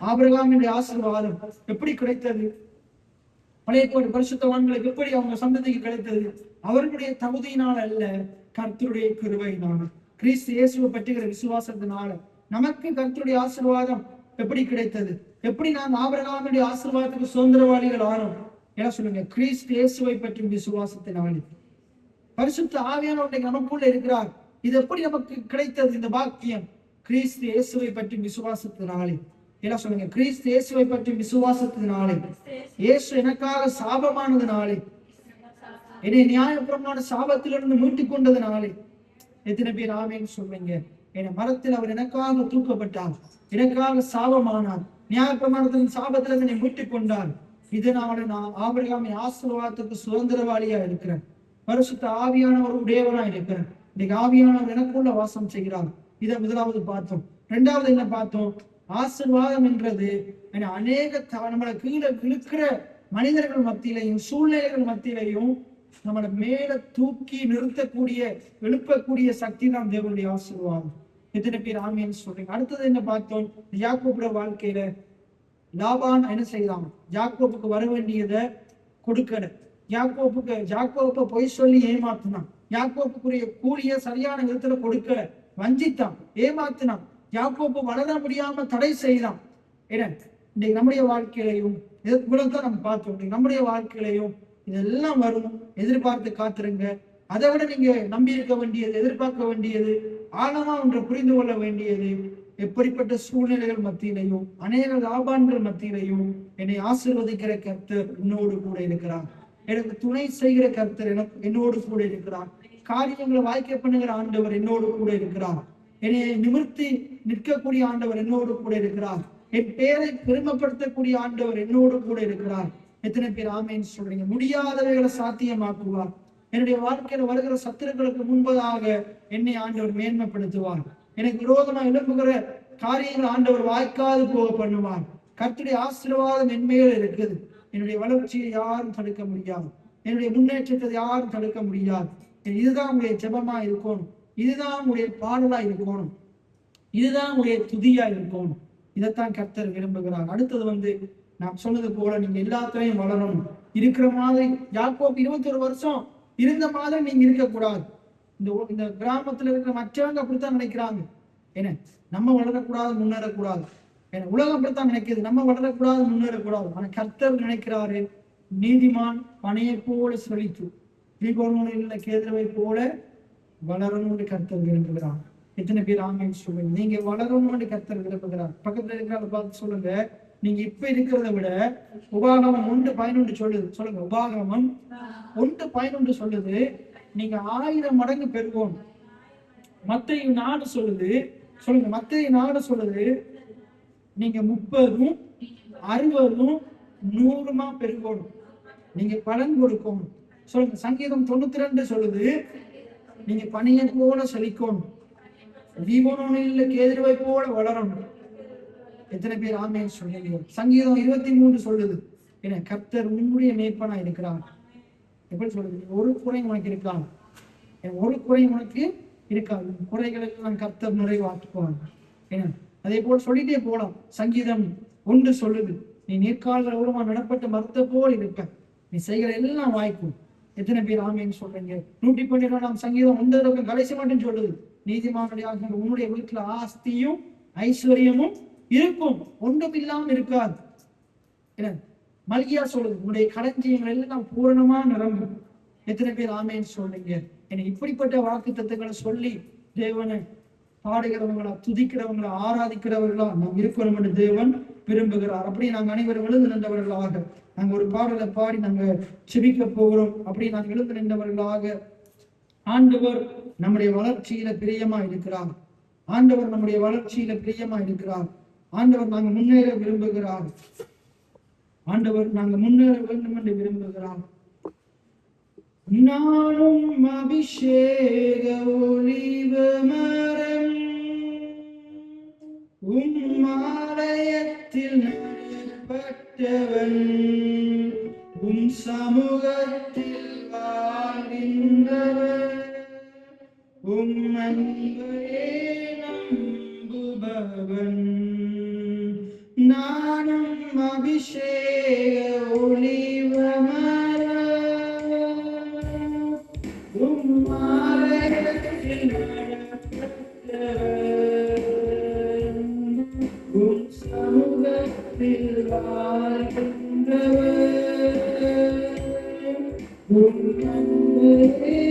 ஆபிரகாமுடைய ஆசீர்வாதம் எப்படி கிடைத்தது, பழைய ஏற்பாட்டு பரிசுத்தவான்களுக்கு எப்படி அவங்க சந்ததிக்கு கிடைத்தது, அவர்களுடைய தகுதியினால் அல்ல, கர்த்தருடைய கிருபையினால, கிறிஸ்து இயேசுவை பற்றுகிற விசுவாசத்தினால நமக்கு கர்த்தருடைய ஆசீர்வாதம் எப்படி கிடைத்தது, எப்படி நாம் ஆபிரகாமுடைய ஆசீர்வாதத்துக்கு சுதந்திரவாளிகள் ஆனோம். என்ன சொல்லுங்க, கிறிஸ்து இயேசுவை பற்றும் விசுவாசத்தினாலே. பரிசுத்த ஆவியானவர் நமக்குள்ள இருக்கிறார். இது எப்படி நமக்கு கிடைத்தது இந்த பாக்கியம்? கிறிஸ்து இயேசுவை பற்றும் விசுவாசத்தினாலே. என்ன சொல்லுங்க, கிறிஸ்து இயேசுவை பற்றும் விசுவாசத்தினாலே. இயேசு எனக்காக சாபமானதுனாலே, என்னை நியாயப்பிரமாண சாபத்திலிருந்து மீட்டுக் கொண்டதுனாலே. எத்தனை பேர் ஆமேன்னு சொல்லுங்க? என மரத்தில் அவர் எனக்காக தூக்கப்பட்டார், எனக்காக சாபமானார், நியாயப்பிரமாணத்தின் சாபத்தில் என்னை மீட்டுக் கொண்டார். இதனால நான் ஆபிரகாமின் ஆசீர்வாதத்துக்கு சுதந்திரவாளியா இருக்கிறேன், பரிசுத்த ஆவியானவர் உடையவனா இருக்கிறேன். இன்னைக்கு ஆவியானவர் எனக்குள்ள வாசம் செய்கிறார். இதை முதலாவது பார்த்தோம். இரண்டாவது என்ன பார்த்தோம், ஆசீர்வாதம் என்றது அநேக நம்மளை கீழே இழுக்கிற மனிதர்கள் மத்தியிலையும் சூழ்நிலைகள் மத்தியிலையும் நம்மளை மேல தூக்கி நிறுத்தக்கூடிய எழுப்பக்கூடிய சக்தி தான் தேவனுடைய ஆசீர்வாதம். எத்தனை பேர் ஆமேன்னு சொல்றீங்க? அடுத்தது என்ன பார்த்தோம், யாக்கோபுடைய வாழ்க்கையில லாபான் என்ன செய்தான், யாக்கோபுக்கு வர வேண்டியதை கொடுக்கல. யாக்கோபை பொய் சொல்லி ஏமாத்தினான், யாக்கோபுக்குரிய கூலிய சரியான விதத்துல கொடுக்கல, வஞ்சித்தான், ஏமாத்தினான், யாக்கோபு வளர முடியாம தடை செய்தான். ஏன்னா இன்னைக்கு நம்முடைய வாழ்க்கையிலையும் இவ்வளவுதான் நம்ம பார்த்தோம். நம்முடைய வாழ்க்கையிலையும் இதெல்லாம் வரும், எதிர்பார்த்து காத்துருங்க. அதை விட நீங்க நம்பி இருக்க வேண்டியது, எதிர்பார்க்க வேண்டியது, ஆழமா ஒன்றை புரிந்து கொள்ள வேண்டியது, எப்படிப்பட்ட சூழ்நிலைகள் மத்தியிலையும் அநேக லாபான்கள் மத்தியிலையும் என்னை ஆசீர்வதிக்கிற கர்த்தர் என்னோடு கூட இருக்கிறார், எனக்கு துணை செய்கிற கர்த்தர் என்னோடு கூட இருக்கிறார், காரியங்களை வாய்க்க பண்ணுகிற ஆண்டவர் என்னோடு கூட இருக்கிறார். என்னை நிமிர்த்தி நிற்கக்கூடிய ஆண்டவர் என்னோடு கூட இருக்கிறார். என் பேரை பெருமைப்படுத்தக்கூடிய ஆண்டவர் என்னோடு கூட இருக்கிறார். எத்தனை பேர் ஆமேன்னு சொல்றீங்க? முடியாதவைகளை சாத்தியமாக்குவார். என்னுடைய வாழ்க்கையில வருகிற சத்துருக்களுக்கு முன்பதாக என்னை ஆண்டவர் மேன்மைப்படுத்துவார். எனக்கு விரோதமா எழுப்புகிற காரியங்கள் ஆண்டவர் வாய்க்காது போக பண்ணுவார். கர்த்தருடைய ஆசீர்வாதம் என் மேல் இருக்குது. என்னுடைய வளர்ச்சியை யாரும் தடுக்க முடியாது. என்னுடைய முன்னேற்றத்தை யாரும் தடுக்க முடியாது. இதுதான் உங்களுடைய ஜெபமா இருக்கணும். இதுதான் உங்களுடைய பாடலா இருக்கணும். இதுதான் உங்களுடைய துதியா இருக்கணும். இதைத்தான் கர்த்தர் விரும்புகிறார். அடுத்தது நான் சொன்னது போல நீங்க எல்லாத்துலயும் வளரணும். இருக்கிற மாதிரி யாக்கோபு 21 வருஷம் இருந்த மாதிரி நீங்க இருக்கக்கூடாது. இந்த கிராமத்துல இருக்கிற மற்றவங்க அப்படித்தான் நினைக்கிறாங்க. என்ன நம்ம வளரக்கூடாது, முன்னேறக்கூடாது. ஏன்னா உலகம் அப்படித்தான் நினைக்கிறது, நம்ம வளரக்கூடாது, முன்னேறக்கூடாது. ஆனா கர்த்தர் நினைக்கிறாரு, நீதிமான் பனையை போல செழித்து தீபோனில் கேதுருவை போல வளரணும்னு கர்த்தர் விரும்புகிறார். எத்தனை பேர் ஆமேன்னு சொல்லுங்க? நீங்க வளரணும்னு கர்த்தர் விரும்புகிறார். பக்கத்துல இருக்கிறத பார்த்து சொல்லுங்க, நீங்க இப்ப இருக்கிறத விட உபாகமம் 1:11 சொல்லுது. சொல்லுங்க, உபாகமம் 1:11 சொல்லுது, நீங்க 1000 மடங்கு பெருகணும். மத்தேயு 4 சொல்லுது. சொல்லுங்க, மத்தேயு 4 சொல்லுது, நீங்க 30, 60, 100 பெருகணும். நீங்க பலன் கொடுக்கணும். சொல்லுங்க, சங்கீதம் 92 சொல்லுது, நீங்க பனியை போல செழிக்கணும். லீபனோனில் கேதுருவை போல வளரணும். எத்தனை பேர் ஆமேன்னு சொல்லுங்க? சங்கீதம் 23 சொல்லுது, என்ன கர்த்தர் உன்னுடைய மேய்ப்பனா இருக்கிறார். எப்படி சொல்லுது? ஒரு குறை உனக்கு இருக்காது, ஒரு குறை உனக்கு இருக்காது. குறைகளை எல்லாம் கர்த்தர் நிறைவாக்குவாங்க. ஏன்னா அதே போல சொல்லிட்டே போலாம். சங்கீதம் 1 சொல்லுது, நீ நீர்க்கால்கள் ஓரமா நடப்பட்ட மரத்தை போல் இருப்ப, நீ செய்கிற எல்லாம் வாய்க்கும். எத்தனை பேர் ஆமேன்னு சொல்றீங்க? 112 சங்கீதம் 1 கடைசி மட்டும் சொல்லுது, நீதிமானுடைய உன்னுடைய வீட்டுல ஆஸ்தியும் ஐஸ்வர்யமும் இருக்கும், ஒன்றும் இல்லாம இருக்காது. என்ன மல்கியா சொல்லுது, உன்னுடைய களஞ்சியங்கள் எல்லாம் பூரணமா நிரம்பும். எத்தனை பேர் ஆமேன்னு சொல்றீங்க? என்ன இப்படிப்பட்ட வாக்கு தத்துவங்களை சொல்லி தேவனை பாடுகிறவங்களா, துதிக்கிறவங்களா, ஆராதிக்கிறவர்களா நாம் இருக்கணும் என்று தேவன் விரும்புகிறார். அப்படி நாங்கள் அனைவரும் எழுந்து நின்றவர்களாக நாங்க ஒரு பாடலை பாடி நாங்க செபிக்க போகிறோம். அப்படி நாங்கள் எழுந்து நின்றவர்களாக ஆண்டவர் நம்முடைய வளர்ச்சியில பிரியமா இருக்கிறார். ஆண்டவர் நம்முடைய வளர்ச்சியில பிரியமா இருக்கிறார். ஆண்டவர் நாங்க முன்னேற விரும்புகிறார். ஆண்டவர் நாங்க முன்னேற வேண்டும் என்று விரும்புகிறார். நானும் அபிஷேக ஒலிவ மரம் ஆலயத்தில் நடப்பட்டவன், சமூகத்தில் வாழ்கின்றவர், அன்பையே நம்புபவன். நானும் அபிஷேக ஒலிவ மரம் ஆலயத்தில் நடப்பட்டவன், சமூகத்தில் வாழ்கின்றவர், அன்பையே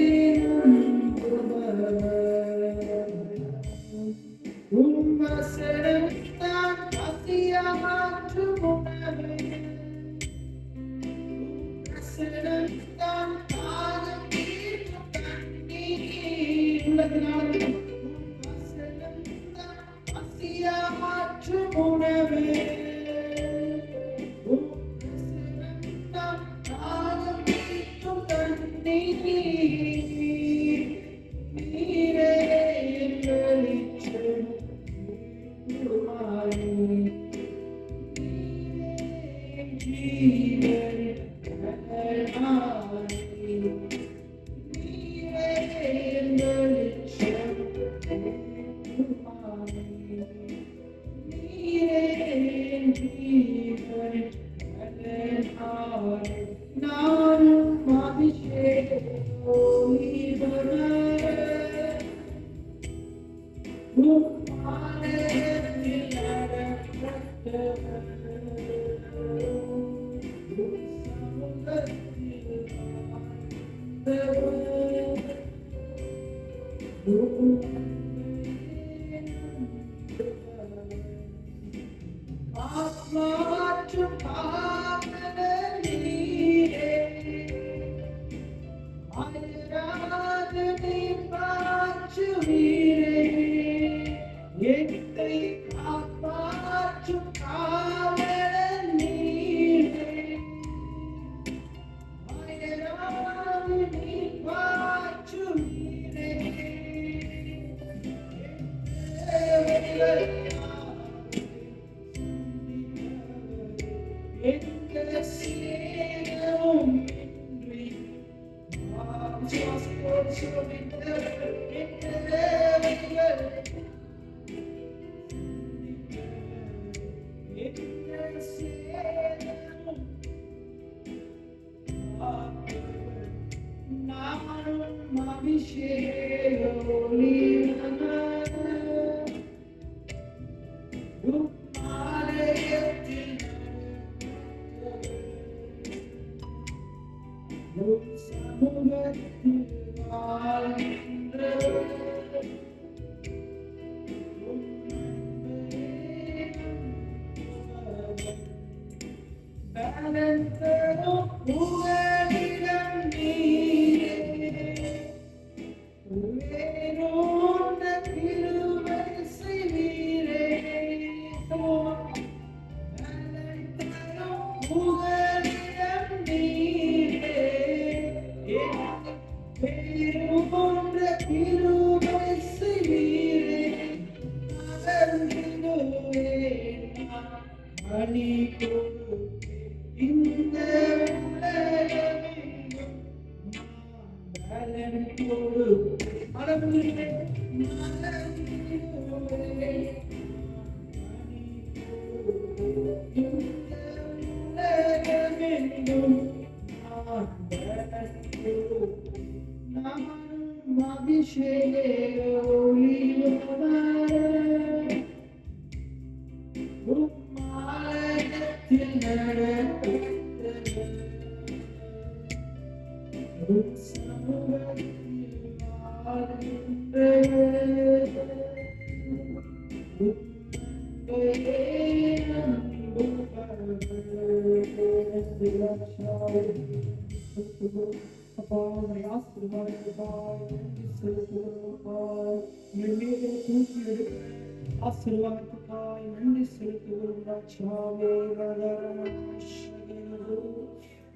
ஆசீர்வாதத்துக்காய் நன்றி செலுத்துகிறோம் ராஜாவே.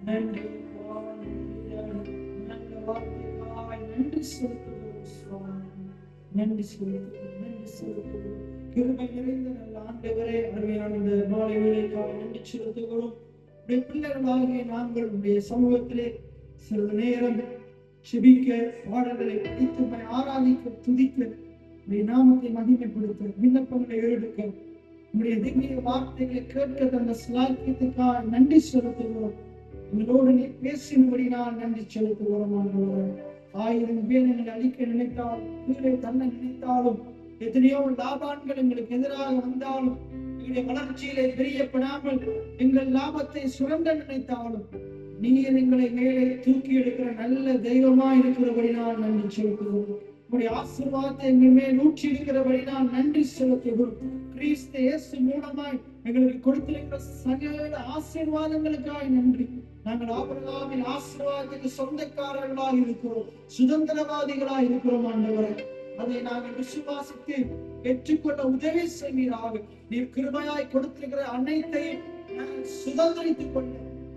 நன்றி நல்ல வார்த்தைக்காய் நன்றி செலுத்துகிறோம் சுவாமி. நன்றி செலுத்துகிறோம், நன்றி செலுத்துகிறோம். கிருபை நிறைந்த நல்ல ஆண்டவரே, அருமையான இந்த மாலை வேளைக்காய் நன்றி செலுத்துகிறோம். உடைய பிள்ளைகளாகிய நாங்கள் உடைய சமூகத்திலே சிறிது நேரம் செபிக்க, பாடல்களை படித்து ஆராதிக்க, துதிக்க, உடைய நாமத்தை மகிமைப்படுத்த, விண்ணப்பங்களை எடுக்க, உடைய திவ்ய வார்த்தைகளை கேட்க தந்த சிலாக்கியத்துக்காக நன்றி செலுத்துகிறோம். உங்களோடு நீ பேசினபடி நான் நன்றி செலுத்துகிறோம். 1000 பேர் எங்களை அழிக்க நினைத்தாலும், கீழே தன்னை நினைத்தாலும், எத்தனையோ லாபான்கள் எங்களுக்கு எதிராக வந்தாலும், எங்களுடைய வளர்ச்சியிலே தெரியப்படாமல் எங்கள் லாபத்தை சுரண்ட நினைத்தாலும், நீர் எங்களை மேலே தூக்கி எடுக்கிற நல்ல தெய்வமா இருக்கிறபடி நான் நன்றி செலுத்துகிறோம். உங்களுடைய ஆசீர்வாதத்தை எங்கள் மேல் ஊற்றி இருக்கிறபடி நான் நன்றி செலுத்துகிறோம். கிறிஸ்து இயேசு மூலமாய் எங்களுக்கு கொடுத்திருக்கிற சகல ஆசீர்வாதங்களுக்காக நன்றி. நாங்கள் ஆபிரகாமின் ஆசீர்வாதத்துக்கு சொந்தக்காரர்களாக இருக்கிறோம், சுதந்திரவாதிகளாக இருக்கிறோம். ஆண்டவரே, அதை நாங்கள் விசுவாசித்து பெற்றுக்கொள்ள உதவி செய்வீராக. நீர் கிருபையாய் கொடுத்திருக்கிற அனைத்தையும் சுதந்திரித்துக் கொள்ள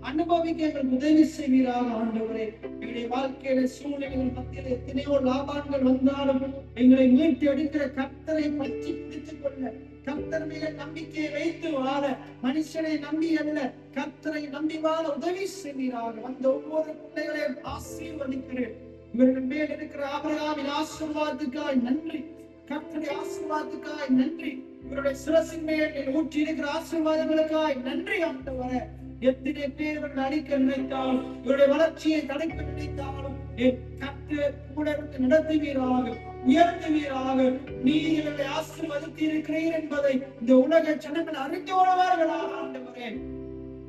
அனுபவிக்க எங்களுக்கு உதவி செய்வீராக. ஆண்டவரே, எங்களுடைய வாழ்க்கையில சூழ்நிலைகள் மத்தியில் எத்தனையோ லாபான்கள் வந்தாலும் எங்களை மீட்டு எடுக்கிற கர்த்தரை பற்றி பிடித்துக் கொள்ள, கர்த்தர் மேல நம்பிக்கையை வைத்து வாழ, மனுஷனை நம்பி அல்ல கர்த்தரை நம்பி வாழ உதவி செய்வீராக. அந்த ஒவ்வொரு பிள்ளைகளையும் ஆசீர்வதிக்கிறேன். இவர்கள் மேல் இருக்கிற ஆபிரகாமின் ஆசீர்வாதத்துக்காய் நன்றி, கர்த்தருடைய ஆசீர்வாதத்துக்காய் நன்றி, இவருடைய சிரசின் மேல் ஊற்றி இருக்கிற ஆசீர்வாதங்களுக்காய் நன்றி. ஆண்டவரே, எத்தனை பேர் அழிக்க நினைத்தாலும், இவருடைய வளர்ச்சியை தடுக்க நினைத்தாலும், என் கர்த்தர் கூட இருந்து நடத்துவீராக, உயர்த்துவீராக. நீர் இவர்களை ஆசீர்வதித்து இருக்கிறீர் என்பதை இந்த உலக ஜனங்கள் அறிந்து கொள்வார்களாக. ஆண்டவரே,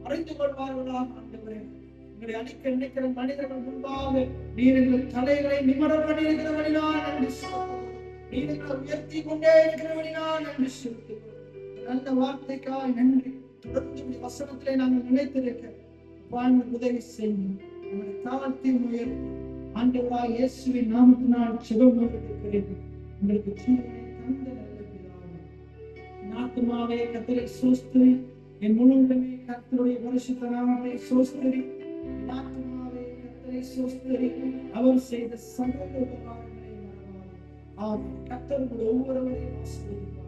அறிந்து கொள்வார்களாக. ஆண்டவரே, எங்களை அழிக்க நினைக்கிற மனிதர்கள் முன்பாக நீர் எங்கள் தலைகளை நிமிடம் பண்ணியிருக்கிறவழினால் நன்றி செலுத்துகிறோம். நீர் எங்களை உயர்த்தி கொண்டே இருக்கிறவழினால் நன்றி செலுத்துகிறோம். நல்ல வார்த்தைக்காய் நன்றி. தொடர்ந்து வசனத்திலே நாங்கள் நினைத்திருக்க உதவி செய்யும். தாழ்த்தி உயர்த்தி ஆண்டவராய் இயேசுவின் நாமத்தினால் ஜெபம் எடுக்கிறேன். உங்களுக்கு ஜீவனை தந்த நல்ல பிதாவே, என் ஆத்துமாவே கர்த்தரை ஸ்தோத்திரி, என் முழுவதுமே கர்த்தருடைய பரிசுத்த நாமத்தை ஸ்தோத்திரி. என் ஆத்துமாவே கர்த்தரை ஸ்தோத்திரி, அவர் செய்த சகல உபகாரங்களை மறவாதே. ஆமென். கர்த்தர் ஒவ்வொருவரையும் ஆசீர்வதிப்பார்.